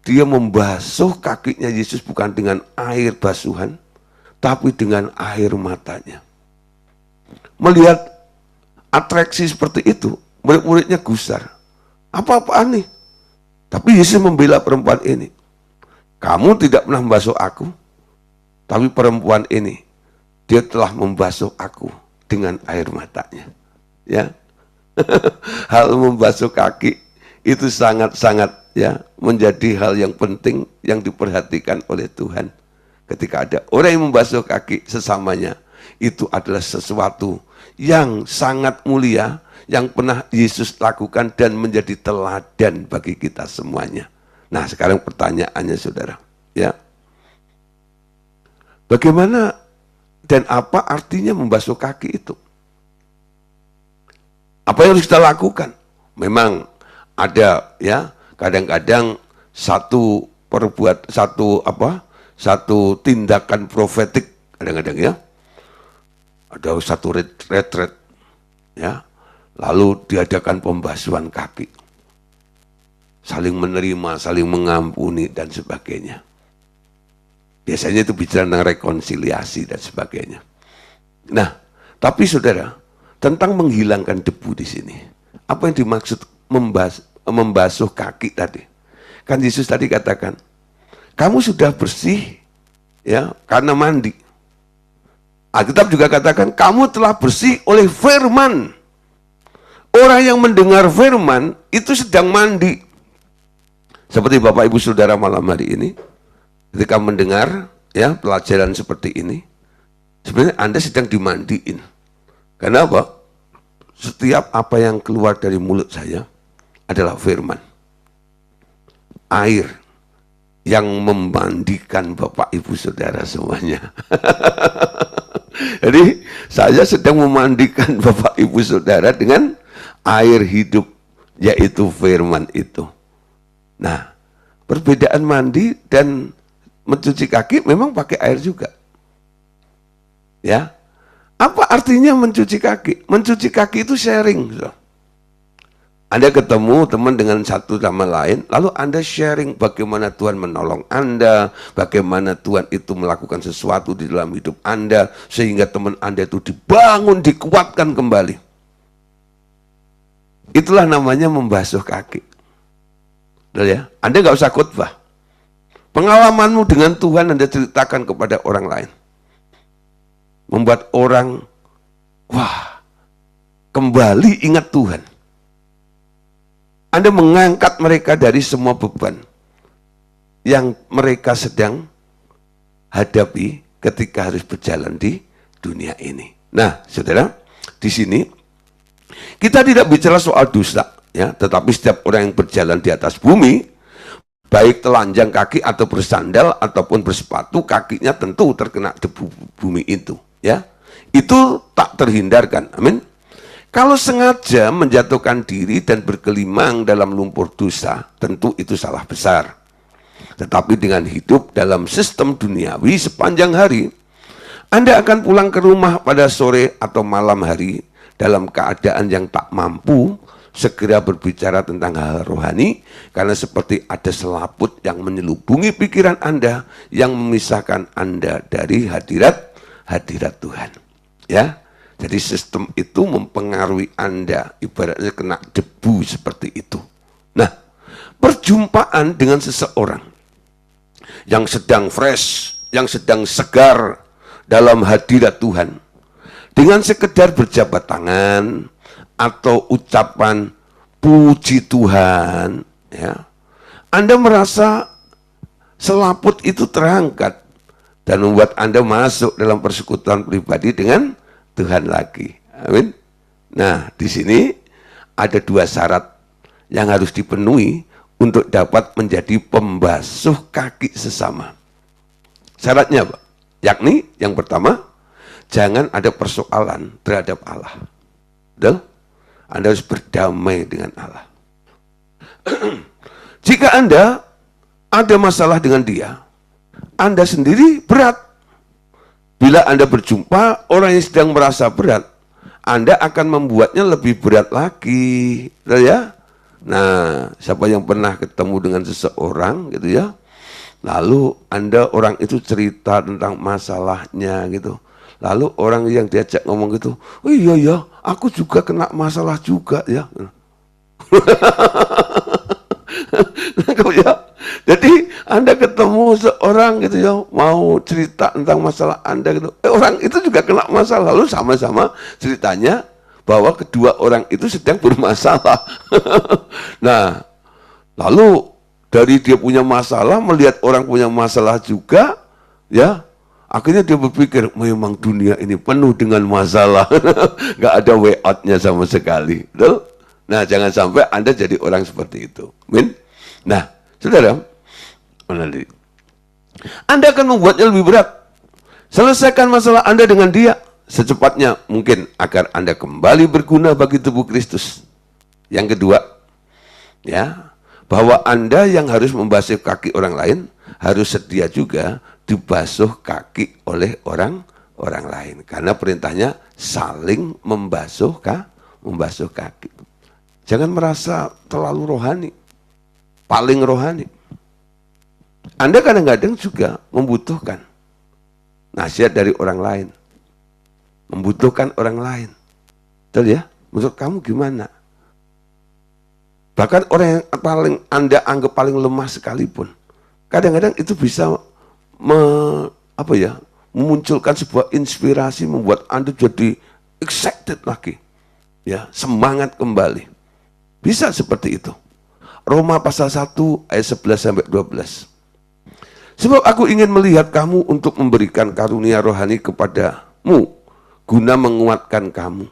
Speaker 1: Dia membasuh kakinya Yesus bukan dengan air basuhan, tapi dengan air matanya. Melihat atraksi seperti itu, murid-muridnya gusar. Apa-apaan nih? Tapi Yesus membela perempuan ini. Kamu tidak pernah membasuh aku, tapi perempuan ini, dia telah membasuh aku dengan air matanya. Ya, hal membasuh kaki itu sangat-sangat ya menjadi hal yang penting yang diperhatikan oleh Tuhan. Ketika ada orang yang membasuh kaki sesamanya, itu adalah sesuatu yang sangat mulia yang pernah Yesus lakukan dan menjadi teladan bagi kita semuanya. Nah, sekarang pertanyaannya, saudara, ya, bagaimana dan apa artinya membasuh kaki itu? Apa yang harus kita lakukan? Memang ada ya, kadang-kadang satu tindakan profetik kadang-kadang ya. Ada satu retret ya. Lalu diadakan pembasuhan kaki. Saling menerima, saling mengampuni dan sebagainya. Biasanya itu bicara tentang rekonsiliasi dan sebagainya. Nah, tapi saudara, tentang menghilangkan debu di sini. Apa yang dimaksud membasuh kaki tadi? Kan Yesus tadi katakan, kamu sudah bersih ya karena mandi. Alkitab juga katakan, kamu telah bersih oleh firman. Orang yang mendengar firman itu sedang mandi. Seperti Bapak Ibu Saudara malam hari ini, ketika mendengar ya pelajaran seperti ini, sebenarnya Anda sedang dimandiin. Karena apa? Setiap apa yang keluar dari mulut saya adalah firman. Air yang memandikan Bapak Ibu Saudara semuanya. Jadi saya sedang memandikan Bapak Ibu Saudara dengan air hidup, yaitu firman itu. Nah, perbedaan mandi dan mencuci kaki memang pakai air juga. Ya, apa artinya mencuci kaki? Mencuci kaki itu sharing. Anda ketemu teman dengan satu sama lain, lalu Anda sharing bagaimana Tuhan menolong Anda, bagaimana Tuhan itu melakukan sesuatu di dalam hidup Anda, sehingga teman Anda itu dibangun, dikuatkan kembali. Itulah namanya membasuh kaki. Ya, Anda nggak usah khotbah. Pengalamanmu dengan Tuhan Anda ceritakan kepada orang lain. Membuat orang, wah, kembali ingat Tuhan. Anda mengangkat mereka dari semua beban yang mereka sedang hadapi ketika harus berjalan di dunia ini. Nah, saudara, di sini kita tidak bicara soal dosa, ya, tetapi setiap orang yang berjalan di atas bumi, baik telanjang kaki atau bersandal ataupun bersepatu, kakinya tentu terkena debu bumi itu, ya. Itu tak terhindarkan. Amin. Kalau sengaja menjatuhkan diri dan bergelimang dalam lumpur dosa, tentu itu salah besar. Tetapi dengan hidup dalam sistem duniawi sepanjang hari, Anda akan pulang ke rumah pada sore atau malam hari dalam keadaan yang tak mampu segera berbicara tentang hal rohani, karena seperti ada selaput yang menyelubungi pikiran Anda yang memisahkan Anda dari hadirat hadirat Tuhan. Ya, jadi sistem itu mempengaruhi Anda, ibaratnya kena debu seperti itu. Nah, perjumpaan dengan seseorang yang sedang fresh, yang sedang segar dalam hadirat Tuhan, dengan sekedar berjabat tangan atau ucapan puji Tuhan, ya, Anda merasa selaput itu terangkat dan membuat Anda masuk dalam persekutuan pribadi dengan Tuhan lagi. Amin. Nah, di sini ada 2 syarat yang harus dipenuhi untuk dapat menjadi pembasuh kaki sesama. Syaratnya apa? Yakni yang pertama, jangan ada persoalan terhadap Allah. Betul? Anda harus berdamai dengan Allah. Jika Anda ada masalah dengan dia, Anda sendiri berat. Bila Anda berjumpa orang yang sedang merasa berat, Anda akan membuatnya lebih berat lagi. Betul ya? Nah, siapa yang pernah ketemu dengan seseorang gitu ya, lalu orang itu cerita tentang masalahnya gitu. Lalu orang yang diajak ngomong gitu, oh iya ya, aku juga kena masalah juga ya. Ya. Jadi Anda ketemu seorang gitu ya, mau cerita tentang masalah Anda gitu. Orang itu juga kena masalah, lalu sama-sama ceritanya bahwa kedua orang itu sedang bermasalah. Nah, lalu dari dia punya masalah, melihat orang punya masalah juga, ya, akhirnya dia berpikir, memang dunia ini penuh dengan masalah. Gak ada way out-nya sama sekali. Betul? Nah, jangan sampai Anda jadi orang seperti itu. Amin. Nah, saudara, Anda akan membuatnya lebih berat. Selesaikan masalah Anda dengan dia secepatnya mungkin agar Anda kembali berguna bagi tubuh Kristus. Yang kedua, ya, bahwa Anda yang harus membasuh kaki orang lain harus sedia juga dibasuh kaki oleh orang lain. Karena perintahnya saling membasuh kaki. Jangan merasa terlalu rohani, paling rohani. Anda kadang-kadang juga membutuhkan nasihat dari orang lain, membutuhkan orang lain. Betul ya? Menurut kamu gimana? Bahkan orang yang Anda anggap paling lemah sekalipun, kadang-kadang itu bisa memunculkan sebuah inspirasi, membuat Anda jadi excited lagi, ya, semangat kembali. Bisa seperti itu. Roma pasal 1 ayat 11 sampai 12. Sebab aku ingin melihat kamu untuk memberikan karunia rohani kepadamu, guna menguatkan kamu,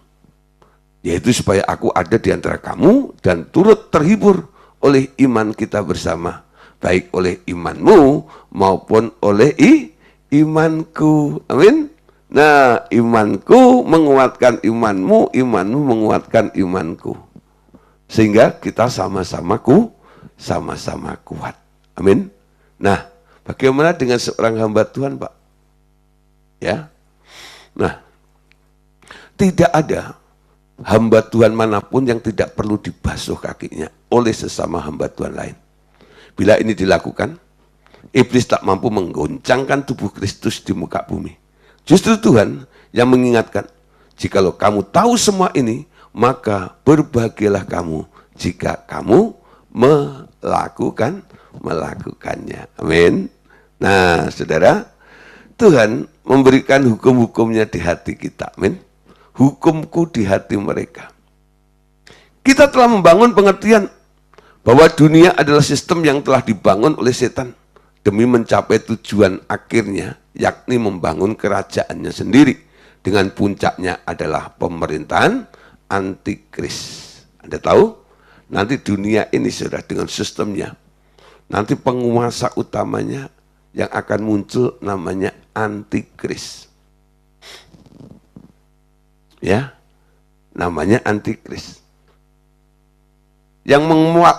Speaker 1: yaitu supaya aku ada di antara kamu dan turut terhibur oleh iman kita bersama, baik oleh imanmu maupun oleh imanku. Amin. Nah, imanku menguatkan imanmu, imanmu menguatkan imanku, sehingga kita sama-sama kuat. Amin. Nah, bagaimana dengan seorang hamba Tuhan, Pak? Ya. Nah, tidak ada hamba Tuhan manapun yang tidak perlu dibasuh kakinya oleh sesama hamba Tuhan lain. Bila ini dilakukan, iblis tak mampu menggoncangkan tubuh Kristus di muka bumi. Justru Tuhan yang mengingatkan, jikalau kamu tahu semua ini, maka berbahagialah kamu jika kamu melakukannya. Amin. Nah, saudara, Tuhan memberikan hukum-hukumnya di hati kita. Amin. Hukumku di hati mereka. Kita telah membangun pengertian bahwa dunia adalah sistem yang telah dibangun oleh setan demi mencapai tujuan akhirnya, yakni membangun kerajaannya sendiri, dengan puncaknya adalah pemerintahan antikris. Anda tahu, nanti dunia ini sudah dengan sistemnya, nanti penguasa utamanya yang akan muncul namanya antikris. Ya, namanya antikris. Yang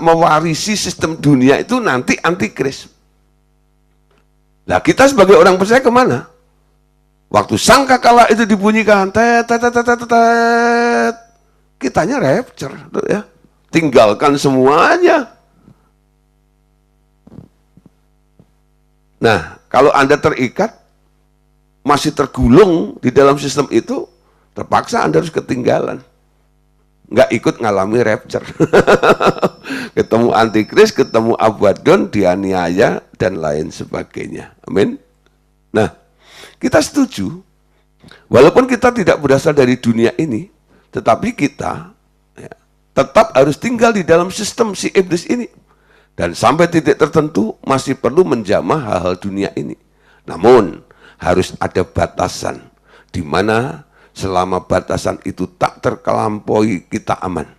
Speaker 1: mewarisi sistem dunia itu nanti antikris. Nah, kita sebagai orang percaya kemana? Waktu sangkakala itu dibunyikan, kitanya rapture, ya, tinggalkan semuanya. Nah, kalau Anda terikat, masih tergulung di dalam sistem itu, terpaksa Anda harus ketinggalan. Nggak ikut ngalami rapture. Ketemu antikris, ketemu Abaddon, dianiaya, dan lain sebagainya. Amin. Nah, kita setuju, walaupun kita tidak berasal dari dunia ini, tetapi kita ya, tetap harus tinggal di dalam sistem si iblis ini. Dan sampai titik tertentu masih perlu menjamah hal-hal dunia ini. Namun, harus ada batasan, di mana selama batasan itu tak terkelampaui, kita aman.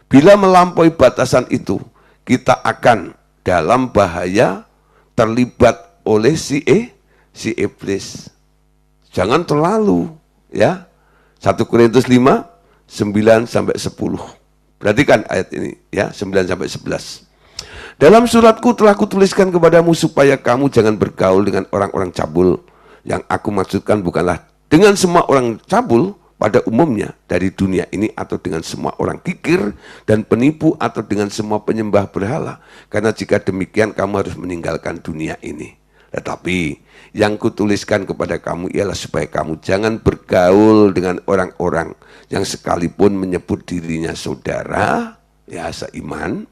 Speaker 1: Bila melampaui batasan itu, kita akan dalam bahaya terlibat oleh si iblis. Jangan terlalu, ya. 1 Korintus 5, 9-10. Perhatikan ayat ini, ya, 9-11. Dalam suratku telah kutuliskan kepadamu supaya kamu jangan bergaul dengan orang-orang cabul. Yang aku maksudkan bukanlah dengan semua orang cabul pada umumnya dari dunia ini, atau dengan semua orang kikir dan penipu, atau dengan semua penyembah berhala. Karena jika demikian kamu harus meninggalkan dunia ini. Tetapi yang kutuliskan kepada kamu ialah supaya kamu jangan bergaul dengan orang-orang yang sekalipun menyebut dirinya saudara, ya seiman,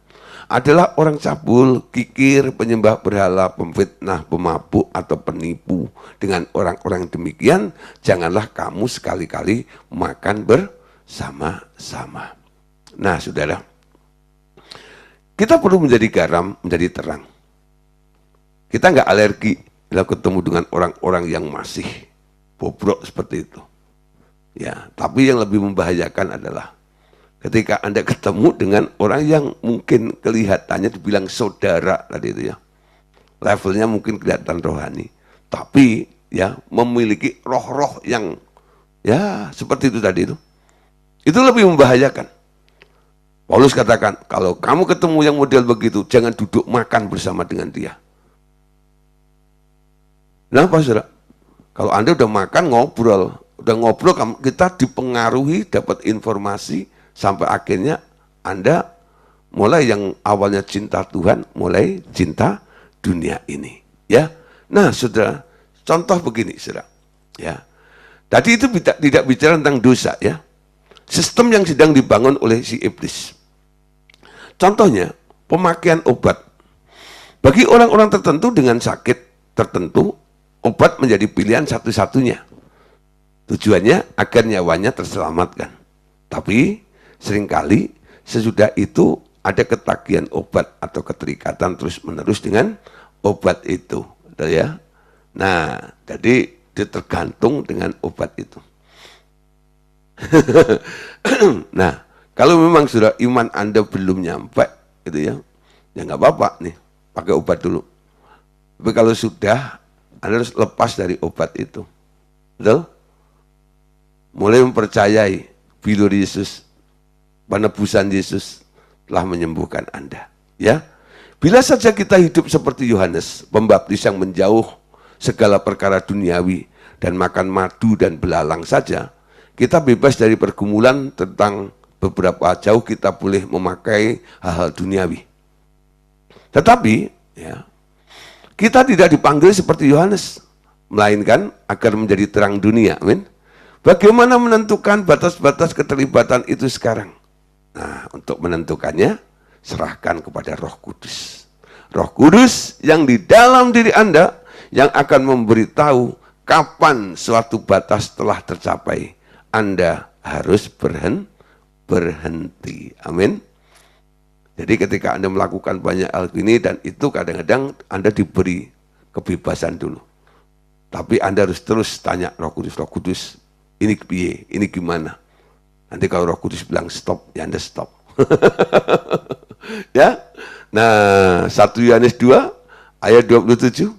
Speaker 1: adalah orang cabul, kikir, penyembah berhala, pemfitnah, pemabuk, atau penipu. Dengan orang-orang demikian, janganlah kamu sekali-kali makan bersama-sama. Nah, saudara, kita perlu menjadi garam, menjadi terang. Kita nggak alergi bila ketemu dengan orang-orang yang masih bobrok seperti itu. Ya, tapi yang lebih membahayakan adalah ketika Anda ketemu dengan orang yang mungkin kelihatannya dibilang saudara tadi itu ya. Levelnya mungkin kelihatan rohani, tapi ya memiliki roh-roh yang ya seperti itu tadi itu. Itu lebih membahayakan. Paulus katakan, kalau kamu ketemu yang model begitu, jangan duduk makan bersama dengan dia. Kenapa, saudara? Kalau Anda udah makan, ngobrol, kita dipengaruhi, dapat informasi, sampai akhirnya Anda mulai yang awalnya cinta Tuhan, mulai cinta dunia ini. Ya, nah saudara, contoh begini, saudara. Ya, tadi itu tidak bicara tentang dosa, ya. Sistem yang sedang dibangun oleh si iblis. Contohnya, pemakaian obat. Bagi orang-orang tertentu dengan sakit tertentu, obat menjadi pilihan satu-satunya. Tujuannya agar nyawanya terselamatkan. Tapi seringkali sesudah itu ada ketagihan obat atau keterikatan terus-menerus dengan obat itu, ya. Nah, jadi dia tergantung dengan obat itu. Nah, kalau memang sudah iman Anda belum nyampe, gitu ya, ya nggak apa-apa nih, pakai obat dulu. Tapi kalau sudah, Anda harus lepas dari obat itu, betul? Mulai mempercayai bilur Yesus, penebusan Yesus telah menyembuhkan Anda. Ya, bila saja kita hidup seperti Yohanes Pembaptis yang menjauh segala perkara duniawi dan makan madu dan belalang saja, kita bebas dari pergumulan tentang beberapa jauh kita boleh memakai hal-hal duniawi. Tetapi, ya, kita tidak dipanggil seperti Yohanes, melainkan agar menjadi terang dunia. Amin. Bagaimana menentukan batas-batas keterlibatan itu sekarang? Nah, untuk menentukannya, serahkan kepada Roh Kudus. Roh Kudus yang di dalam diri Anda yang akan memberitahu kapan suatu batas telah tercapai. Anda harus berhenti. Amin. Jadi ketika Anda melakukan banyak hal ini dan itu, kadang-kadang Anda diberi kebebasan dulu. Tapi Anda harus terus tanya Roh Kudus, ini piye, ini gimana? Nanti kalau Roh Kudus bilang stop, ya Anda stop. Ya. Nah, 1 Yohanes 2 ayat 27.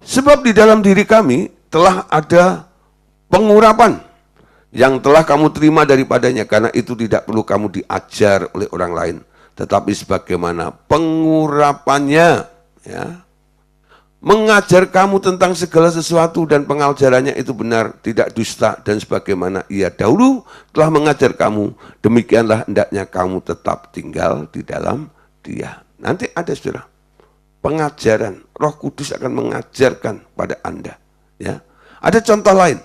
Speaker 1: Sebab di dalam diri kami telah ada pengurapan yang telah kamu terima daripadanya, karena itu tidak perlu kamu diajar oleh orang lain, tetapi sebagaimana pengurapannya, ya, mengajar kamu tentang segala sesuatu dan pengajarannya itu benar, tidak dusta, dan sebagaimana ia dahulu telah mengajar kamu, demikianlah hendaknya kamu tetap tinggal di dalam dia. Nanti ada, saudara, pengajaran. Roh Kudus akan mengajarkan pada Anda. Ya. Ada contoh lain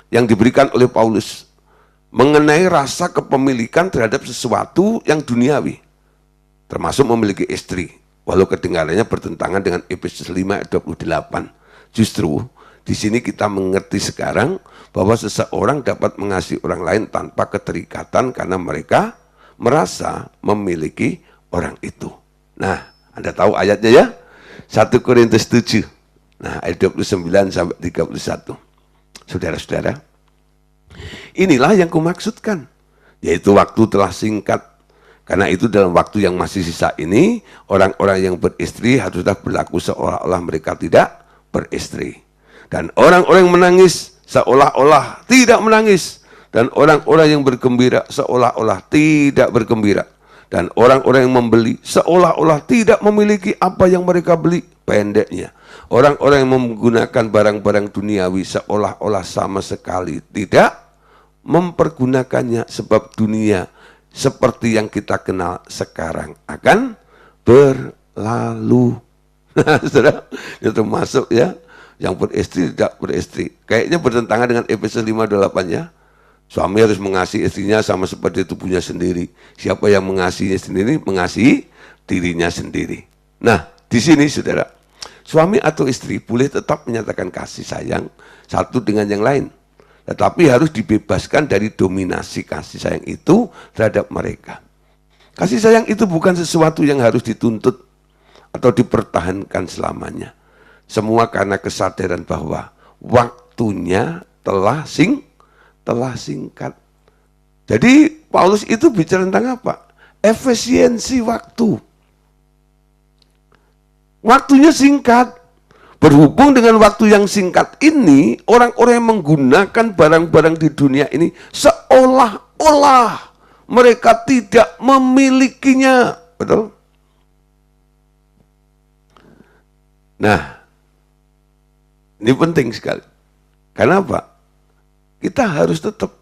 Speaker 1: yang diberikan oleh Paulus mengenai rasa kepemilikan terhadap sesuatu yang duniawi, termasuk memiliki istri. Walau kedengarannya bertentangan dengan Efesus 5 ayat 28. Justru di sini kita mengerti sekarang bahwa seseorang dapat mengasihi orang lain tanpa keterikatan karena mereka merasa memiliki orang itu. Nah, Anda tahu ayatnya ya? 1 Korintus 7. Nah, ayat 29 sampai 31. Saudara-saudara, inilah yang kumaksudkan, yaitu waktu telah singkat. Karena itu dalam waktu yang masih sisa ini, orang-orang yang beristri haruslah berlaku seolah-olah mereka tidak beristri. Dan orang-orang yang menangis seolah-olah tidak menangis. Dan orang-orang yang bergembira seolah-olah tidak bergembira. Dan orang-orang yang membeli seolah-olah tidak memiliki apa yang mereka beli. Pendeknya, orang-orang yang menggunakan barang-barang duniawi seolah-olah sama sekali tidak mempergunakannya, sebab dunia seperti yang kita kenal sekarang akan berlalu. Saudara, itu termasuk ya, yang beristri tidak beristri. Kayaknya bertentangan dengan Efesus 5:8 ya. Suami harus mengasihi istrinya sama seperti tubuhnya sendiri. Siapa yang mengasihinya sendiri, mengasihi dirinya sendiri. Nah, di sini saudara, suami atau istri boleh tetap menyatakan kasih sayang satu dengan yang lain. Tetapi harus dibebaskan dari dominasi kasih sayang itu terhadap mereka. Kasih sayang itu bukan sesuatu yang harus dituntut atau dipertahankan selamanya. Semua karena kesadaran bahwa waktunya telah singkat. Jadi Paulus itu bicara tentang apa? Efisiensi waktu. Waktunya singkat. Berhubung dengan waktu yang singkat ini, orang-orang yang menggunakan barang-barang di dunia ini seolah-olah mereka tidak memilikinya. Betul? Nah, ini penting sekali. Karena apa? Kita harus tetap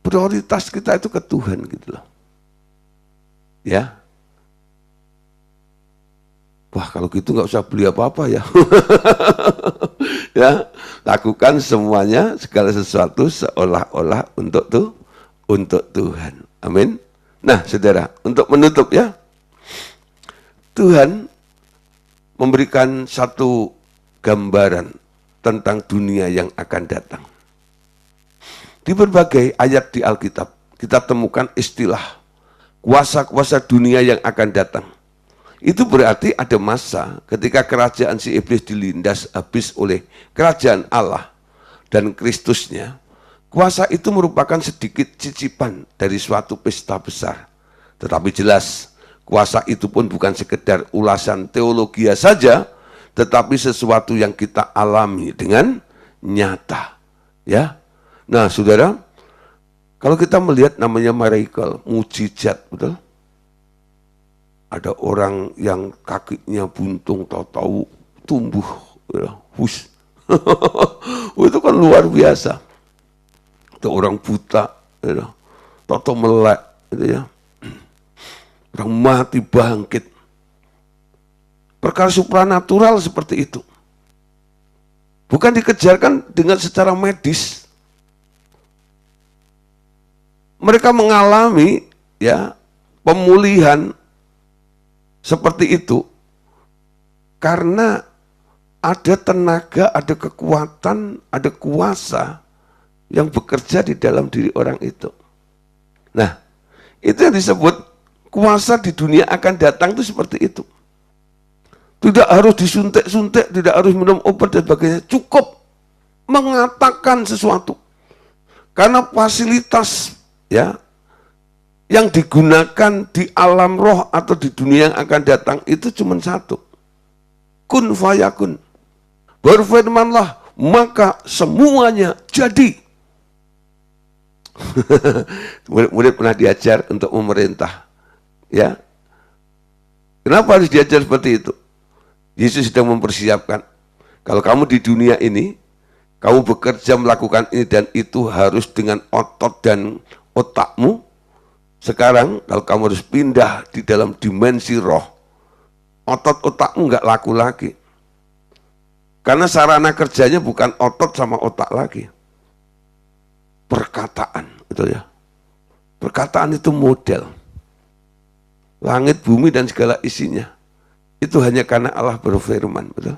Speaker 1: prioritas kita itu ke Tuhan gitu loh. Ya. Wah, kalau gitu nggak usah beli apa-apa ya. Ya, lakukan semuanya, segala sesuatu seolah-olah untuk Tuhan. Amin. Nah, saudara, untuk menutup ya, Tuhan memberikan satu gambaran tentang dunia yang akan datang. Di berbagai ayat di Alkitab, kita temukan istilah kuasa-kuasa dunia yang akan datang. Itu berarti ada masa ketika kerajaan si iblis dilindas habis oleh kerajaan Allah dan Kristusnya. Kuasa itu merupakan sedikit cicipan dari suatu pesta besar. Tetapi jelas, kuasa itu pun bukan sekedar ulasan teologi saja, tetapi sesuatu yang kita alami dengan nyata. Ya, nah saudara, kalau kita melihat namanya miracle, mujizat, betul? Ada orang yang kakinya buntung, tahu-tahu tumbuh, ya, hus. Itu kan luar biasa. Ada orang buta, ya, tahu-tahu melek, gitu ya. Orang mati bangkit. Perkara supranatural seperti itu. Bukan dikejarkan dengan secara medis. Mereka mengalami ya pemulihan seperti itu karena ada tenaga, ada kekuatan, ada kuasa yang bekerja di dalam diri orang itu. Nah, itu yang disebut kuasa di dunia akan datang itu seperti itu. Tidak harus disuntik-suntik, tidak harus minum obat dan sebagainya. Cukup mengatakan sesuatu. Karena fasilitas ya yang digunakan di alam roh atau di dunia yang akan datang itu cuma satu. Kun fayakun. Berfirmanlah, maka semuanya jadi. Murid-murid pernah diajar untuk memerintah. Ya. Kenapa harus diajar seperti itu? Yesus sedang mempersiapkan. Kalau kamu di dunia ini, kamu bekerja melakukan ini dan itu harus dengan otot dan otakmu. Sekarang kalau kamu harus pindah di dalam dimensi roh, otot otakmu nggak laku lagi. Karena sarana kerjanya bukan otot sama otak lagi. Perkataan, itu ya. Perkataan itu model. Langit, bumi, dan segala isinya. Itu hanya karena Allah berfirman, betul?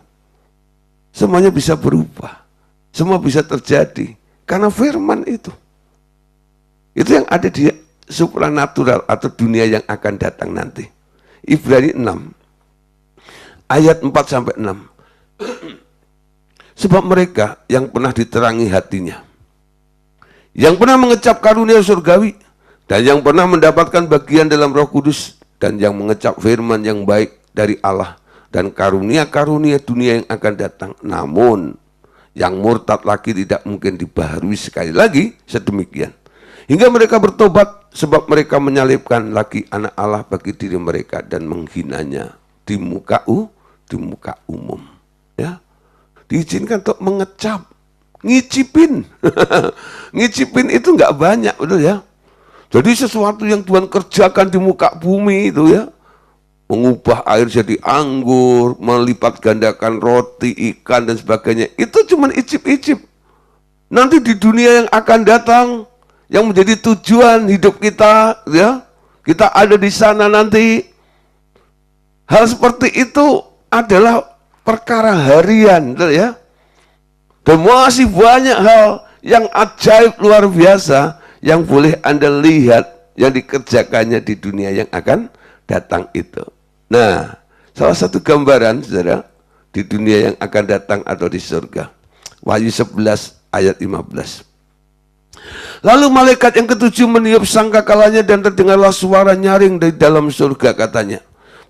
Speaker 1: Semuanya bisa berubah. Semua bisa terjadi. Karena firman itu. Itu yang ada di supranatural atau dunia yang akan datang nanti. Ibrani 6, ayat 4-6. Sebab mereka yang pernah diterangi hatinya, yang pernah mengecap karunia surgawi, dan yang pernah mendapatkan bagian dalam Roh Kudus, dan yang mengecap firman yang baik dari Allah, dan karunia-karunia dunia yang akan datang. Namun, yang murtad lagi tidak mungkin dibaharui sekali lagi sedemikian. Hingga mereka bertobat, sebab mereka menyalibkan lagi anak Allah bagi diri mereka, dan menghinanya di muka umum. Ya. Diizinkan untuk mengecap, ngicipin. Ngicipin itu nggak banyak, betul ya. Jadi sesuatu yang Tuhan kerjakan di muka bumi itu ya, mengubah air jadi anggur, melipat gandakan roti, ikan, dan sebagainya, itu cuma icip-icip. Nanti di dunia yang akan datang, yang menjadi tujuan hidup kita, ya, kita ada di sana nanti. Hal seperti itu adalah perkara harian, ya. Dan masih banyak hal yang ajaib luar biasa yang boleh Anda lihat yang dikerjakannya di dunia yang akan datang itu. Nah, salah satu gambaran, saudara, di dunia yang akan datang atau di surga. Wahyu 11 ayat 15. Lalu malaikat yang ketujuh meniup sangkakalanya dan terdengarlah suara nyaring dari dalam surga, katanya,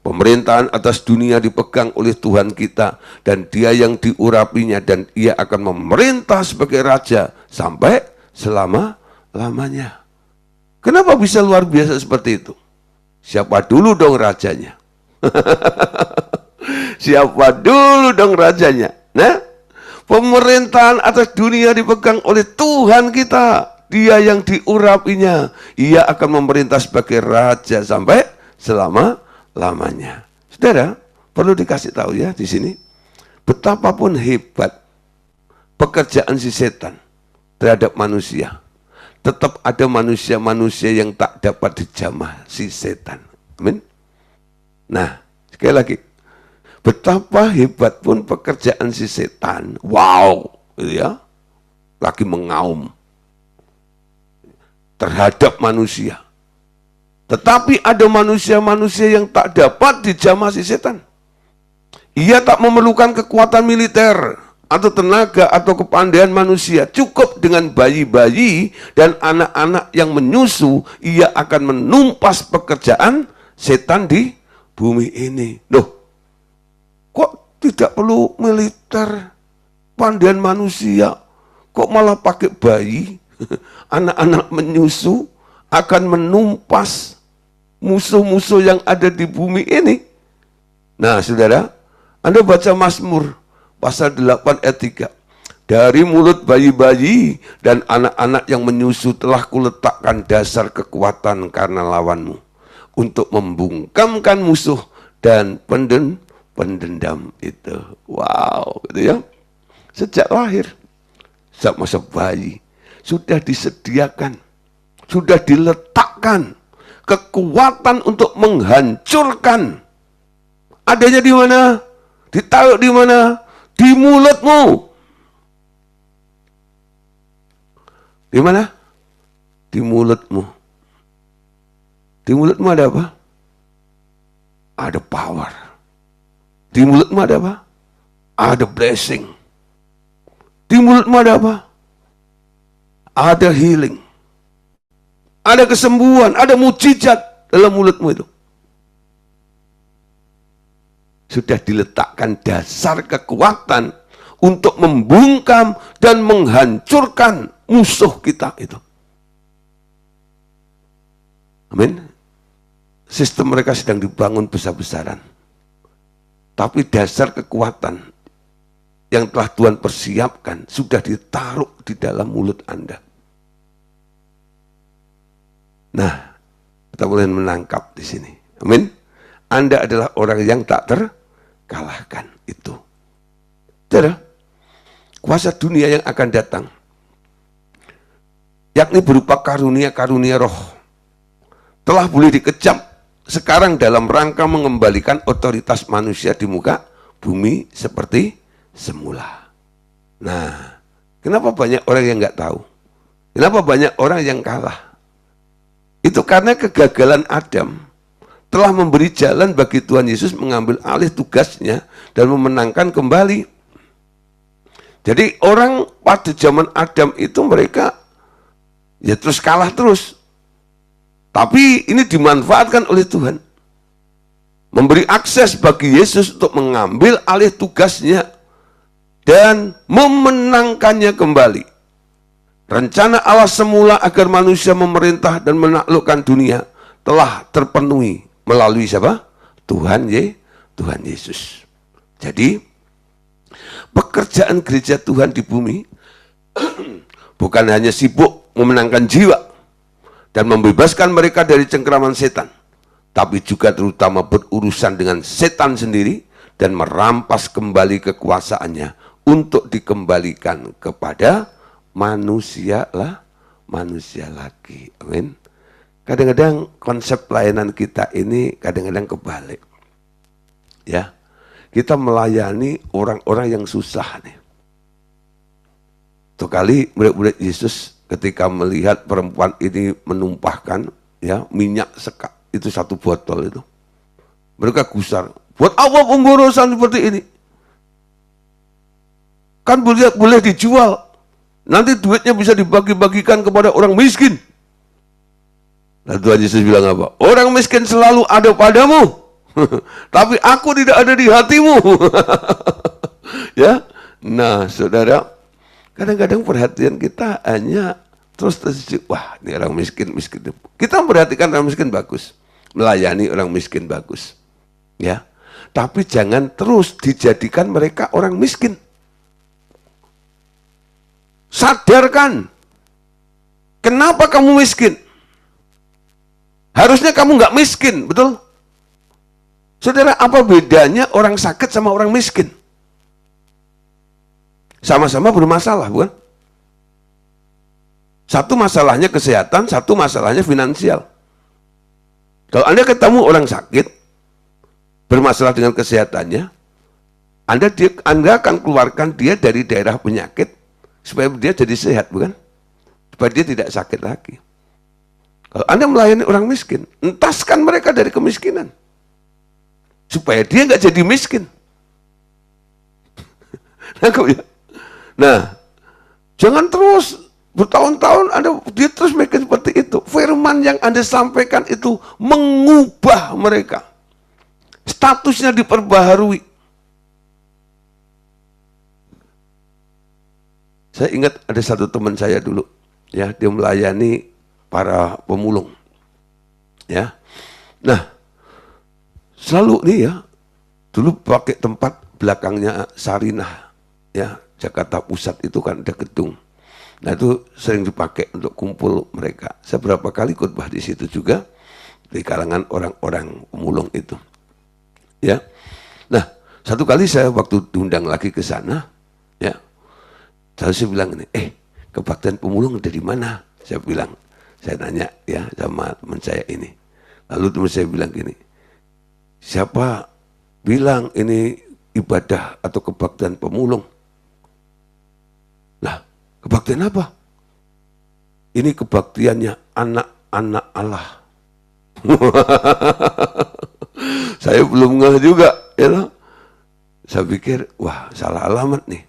Speaker 1: pemerintahan atas dunia dipegang oleh Tuhan kita, dan Dia yang diurapinya, dan Ia akan memerintah sebagai raja sampai selama-lamanya. Kenapa bisa luar biasa seperti itu? Siapa dulu dong rajanya? Siapa dulu dong rajanya? Nah, pemerintahan atas dunia dipegang oleh Tuhan kita, Dia yang diurapinya. Ia akan memerintah sebagai raja sampai selama-lamanya. Saudara, perlu dikasih tahu ya di sini, betapapun hebat pekerjaan si setan terhadap manusia, tetap ada manusia-manusia yang tak dapat dijamah si setan. Amin. Nah, sekali lagi, betapa hebat pun pekerjaan si setan, wow, ya, lagi mengaum terhadap manusia. Tetapi ada manusia-manusia yang tak dapat dijamah si setan. Ia tak memerlukan kekuatan militer atau tenaga atau kepandaian manusia. Cukup dengan bayi-bayi dan anak-anak yang menyusu, ia akan menumpas pekerjaan setan di bumi ini. Loh, kok tidak perlu militer, pandaian manusia, kok malah pakai bayi? Anak-anak menyusu akan menumpas musuh-musuh yang ada di bumi ini. Nah, saudara, Anda baca Mazmur pasal 8 ayat 3. Dari mulut bayi-bayi dan anak-anak yang menyusu telah kuletakkan dasar kekuatan karena lawanmu, untuk membungkamkan musuh dan pendendam itu. Wow, gitu ya. Sejak lahir, sejak masa bayi, sudah disediakan, sudah diletakkan kekuatan untuk menghancurkan. Adanya di mana? Ditaruh di mana? Di mulutmu. Di mana? Di mulutmu. Di mulutmu ada apa? Ada power. Di mulutmu ada apa? Ada blessing. Di mulutmu ada apa? Ada healing. Ada kesembuhan, ada mujizat dalam mulutmu itu. Sudah diletakkan dasar kekuatan untuk membungkam dan menghancurkan musuh kita itu. Amin. Sistem mereka sedang dibangun besar-besaran. Tapi dasar kekuatan yang telah Tuhan persiapkan sudah ditaruh di dalam mulut Anda. Nah, kita boleh menangkap di sini. Amin. Anda adalah orang yang tak terkalahkan. Itu. Saudara, kuasa dunia yang akan datang, yakni berupa karunia-karunia roh, telah boleh dikejam sekarang dalam rangka mengembalikan otoritas manusia di muka bumi seperti semula. Nah, kenapa banyak orang yang nggak tahu? Kenapa banyak orang yang kalah? Itu karena kegagalan Adam telah memberi jalan bagi Tuhan Yesus mengambil alih tugasnya dan memenangkan kembali. Jadi orang pada zaman Adam itu mereka ya terus kalah terus. Tapi ini dimanfaatkan oleh Tuhan. Memberi akses bagi Yesus untuk mengambil alih tugasnya dan memenangkannya kembali. Rencana Allah semula agar manusia memerintah dan menaklukkan dunia telah terpenuhi melalui siapa? Tuhan Yesus. Jadi, pekerjaan gereja Tuhan di bumi bukan hanya sibuk memenangkan jiwa dan membebaskan mereka dari cengkraman setan, tapi juga terutama berurusan dengan setan sendiri dan merampas kembali kekuasaannya untuk dikembalikan kepada manusia lagi. Amin. Kadang-kadang konsep pelayanan kita ini kadang-kadang kebalik. Ya. Kita melayani orang-orang yang susah nih. Tuh kali murid-murid Yesus ketika melihat perempuan ini menumpahkan ya minyak sekak itu 1 botol itu. Mereka gusar. Buat apa pemborosan seperti ini? Kan boleh dijual. Nanti duitnya bisa dibagi-bagikan kepada orang miskin. Nah Tuhan Yesus bilang apa? Orang miskin selalu ada padamu, tapi aku tidak ada di hatimu. Ya, nah saudara, kadang-kadang perhatian kita hanya terus wah ini orang miskin. Kita memperhatikan orang miskin bagus, melayani orang miskin bagus, ya. Tapi jangan terus dijadikan mereka orang miskin. Sadarkan, kenapa kamu miskin? Harusnya kamu nggak miskin, betul? Saudara, apa bedanya orang sakit sama orang miskin? Sama-sama bermasalah, bukan? Satu masalahnya kesehatan, satu masalahnya finansial. Kalau Anda ketemu orang sakit, bermasalah dengan kesehatannya, Anda akan keluarkan dia dari daerah penyakit, supaya dia jadi sehat, bukan? Supaya dia tidak sakit lagi. Kalau Anda melayani orang miskin, entaskan mereka dari kemiskinan. Supaya dia nggak jadi miskin. Nah, jangan terus bertahun-tahun dia terus bikin seperti itu. Firman yang Anda sampaikan itu mengubah mereka. Statusnya diperbaharui. Saya ingat ada satu teman saya dulu, ya dia melayani para pemulung, ya. Nah, selalu nih ya, dulu pakai tempat belakangnya Sarinah, ya Jakarta Pusat itu kan ada gedung. Nah itu sering dipakai untuk kumpul mereka. Saya berapa kali khotbah di situ juga di kalangan orang-orang pemulung itu, ya. Nah, satu kali saya waktu diundang lagi ke sana, ya. Saya bilang ini, kebaktian pemulung ada di mana? Saya bilang, saya nanya ya sama teman saya ini. Lalu teman saya bilang gini, siapa bilang ini ibadah atau kebaktian pemulung? Lah, kebaktian apa? Ini kebaktiannya anak-anak Allah. Saya belum ngeh juga, ya. Saya pikir, wah salah alamat nih.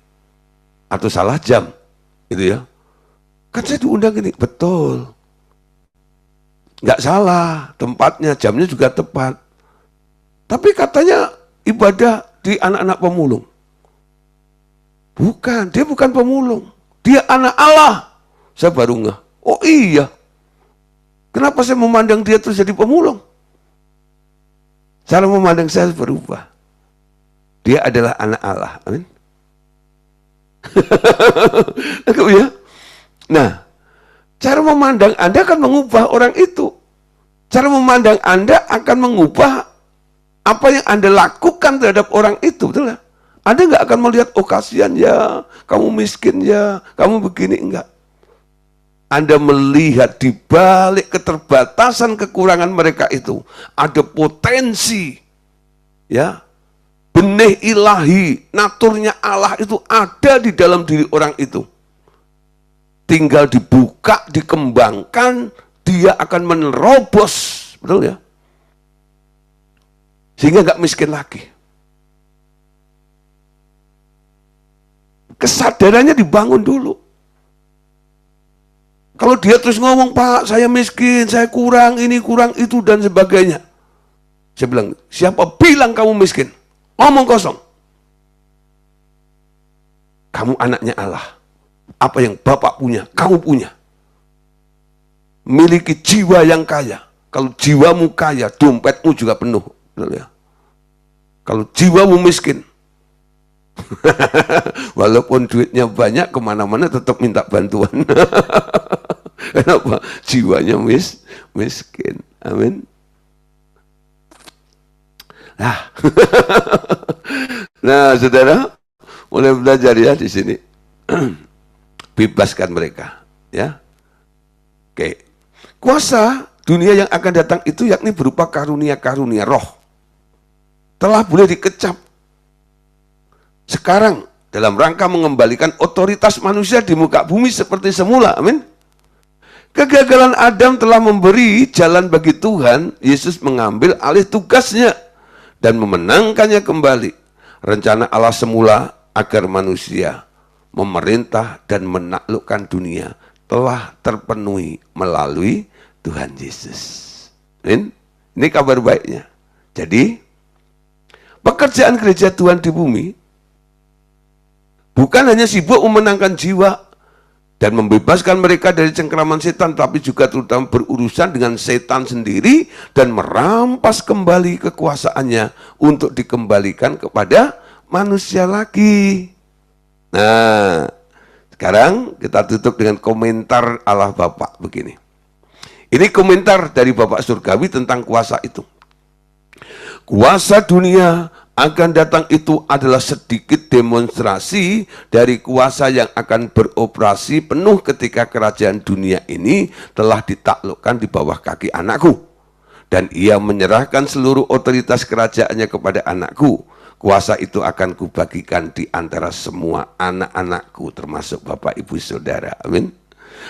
Speaker 1: Atau salah jam, gitu ya. Kan saya diundang ini, betul. Nggak salah, tempatnya, jamnya juga tepat. Tapi katanya ibadah di anak-anak pemulung. Bukan, dia bukan pemulung. Dia anak Allah. Saya baru ngeh, oh iya. Kenapa saya memandang dia terus jadi pemulung? Cara memandang saya berubah. Dia adalah anak Allah, amin. Ya? Nah, cara memandang Anda akan mengubah orang itu. Cara memandang Anda akan mengubah apa yang Anda lakukan terhadap orang itu, betul nggak? Anda nggak akan melihat, oh kasihan ya, kamu miskin ya, kamu begini, enggak. Anda melihat di balik keterbatasan kekurangan mereka itu ada potensi, ya, benih ilahi, naturnya Allah itu ada di dalam diri orang itu. Tinggal dibuka, dikembangkan, dia akan menerobos, betul ya? Sehingga nggak miskin lagi. Kesadarannya dibangun dulu. Kalau dia terus ngomong, Pak, saya miskin, saya kurang ini, kurang itu, dan sebagainya. Saya bilang, siapa bilang kamu miskin? Omong kosong. Kamu anaknya Allah. Apa yang Bapak punya, kamu punya. Miliki jiwa yang kaya. Kalau jiwamu kaya, dompetmu juga penuh. Kalau jiwamu miskin, walaupun duitnya banyak, kemana-mana tetap minta bantuan. Kenapa? Jiwanya miskin. Amin. Nah, saudara, mulai belajar ya di sini. Bebaskan mereka, ya. Oke. Kuasa dunia yang akan datang itu yakni berupa karunia-karunia roh. Telah boleh dikecap sekarang dalam rangka mengembalikan otoritas manusia di muka bumi seperti semula. Amin. Kegagalan Adam telah memberi jalan bagi Tuhan Yesus mengambil alih tugasnya dan memenangkannya kembali. Rencana Allah semula agar manusia memerintah dan menaklukkan dunia telah terpenuhi melalui Tuhan Yesus. Amin. Ini kabar baiknya. Jadi, pekerjaan gereja Tuhan di bumi bukan hanya sibuk memenangkan jiwa dan membebaskan mereka dari cengkeraman setan, tapi juga terutama berurusan dengan setan sendiri dan merampas kembali kekuasaannya untuk dikembalikan kepada manusia lagi. Nah, sekarang kita tutup dengan komentar Allah Bapa begini. Ini komentar dari Bapak Surgawi tentang kuasa itu. Kuasa dunia akan datang itu adalah sedikit demonstrasi dari kuasa yang akan beroperasi penuh ketika kerajaan dunia ini telah ditaklukkan di bawah kaki anakku. Dan ia menyerahkan seluruh otoritas kerajaannya kepada anakku. Kuasa itu akan kubagikan di antara semua anak-anakku, termasuk Bapak, Ibu, Saudara. Amin.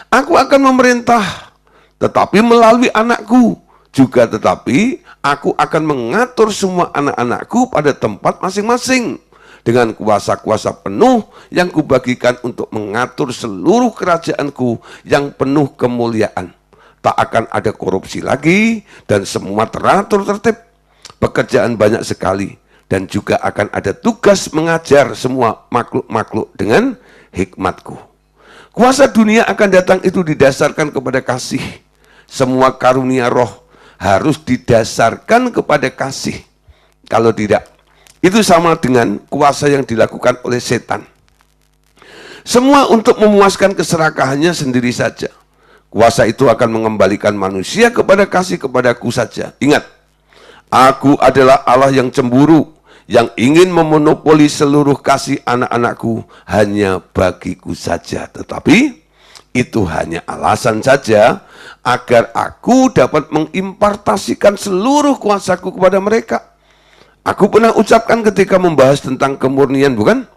Speaker 1: Aku akan memerintah, tetapi melalui anakku. Juga tetapi aku akan mengatur semua anak-anakku pada tempat masing-masing dengan kuasa-kuasa penuh yang kubagikan untuk mengatur seluruh kerajaanku yang penuh kemuliaan. Tak akan ada korupsi lagi dan semua teratur tertib. Pekerjaan banyak sekali dan juga akan ada tugas mengajar semua makhluk-makhluk dengan hikmatku. Kuasa dunia akan datang itu didasarkan kepada kasih. Semua karunia roh harus didasarkan kepada kasih. Kalau tidak, itu sama dengan kuasa yang dilakukan oleh setan. Semua untuk memuaskan keserakahannya sendiri saja. Kuasa itu akan mengembalikan manusia kepada kasih kepadaku saja. Ingat, aku adalah Allah yang cemburu, yang ingin memonopoli seluruh kasih anak-anakku hanya bagiku saja. Tetapi itu hanya alasan saja agar aku dapat mengimpartasikan seluruh kuasaku kepada mereka. Aku pernah ucapkan ketika membahas tentang kemurnian, bukan?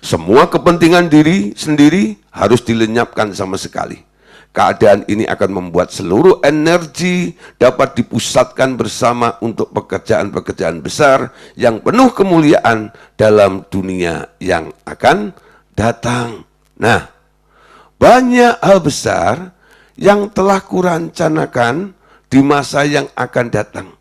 Speaker 1: Semua kepentingan diri sendiri harus dilenyapkan sama sekali. Keadaan ini akan membuat seluruh energi dapat dipusatkan bersama untuk pekerjaan-pekerjaan besar yang penuh kemuliaan dalam dunia yang akan datang. Nah, banyak hal besar yang telah kurancanakan di masa yang akan datang,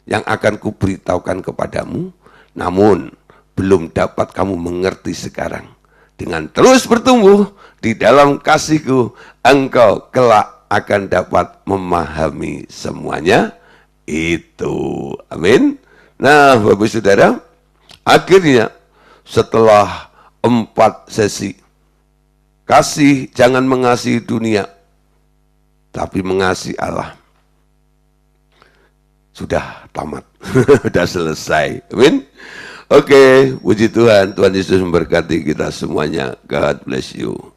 Speaker 1: yang akan kuberitahukan kepadamu, namun belum dapat kamu mengerti sekarang. Dengan terus bertumbuh di dalam kasihku, engkau kelak akan dapat memahami semuanya itu. Amin. Nah, Bapak Saudara, akhirnya setelah 4 sesi, kasih, jangan mengasihi dunia, tapi mengasihi Allah. sudah tamat, sudah selesai. Amin. Oke, puji Tuhan. Tuhan Yesus memberkati kita semuanya. God bless you.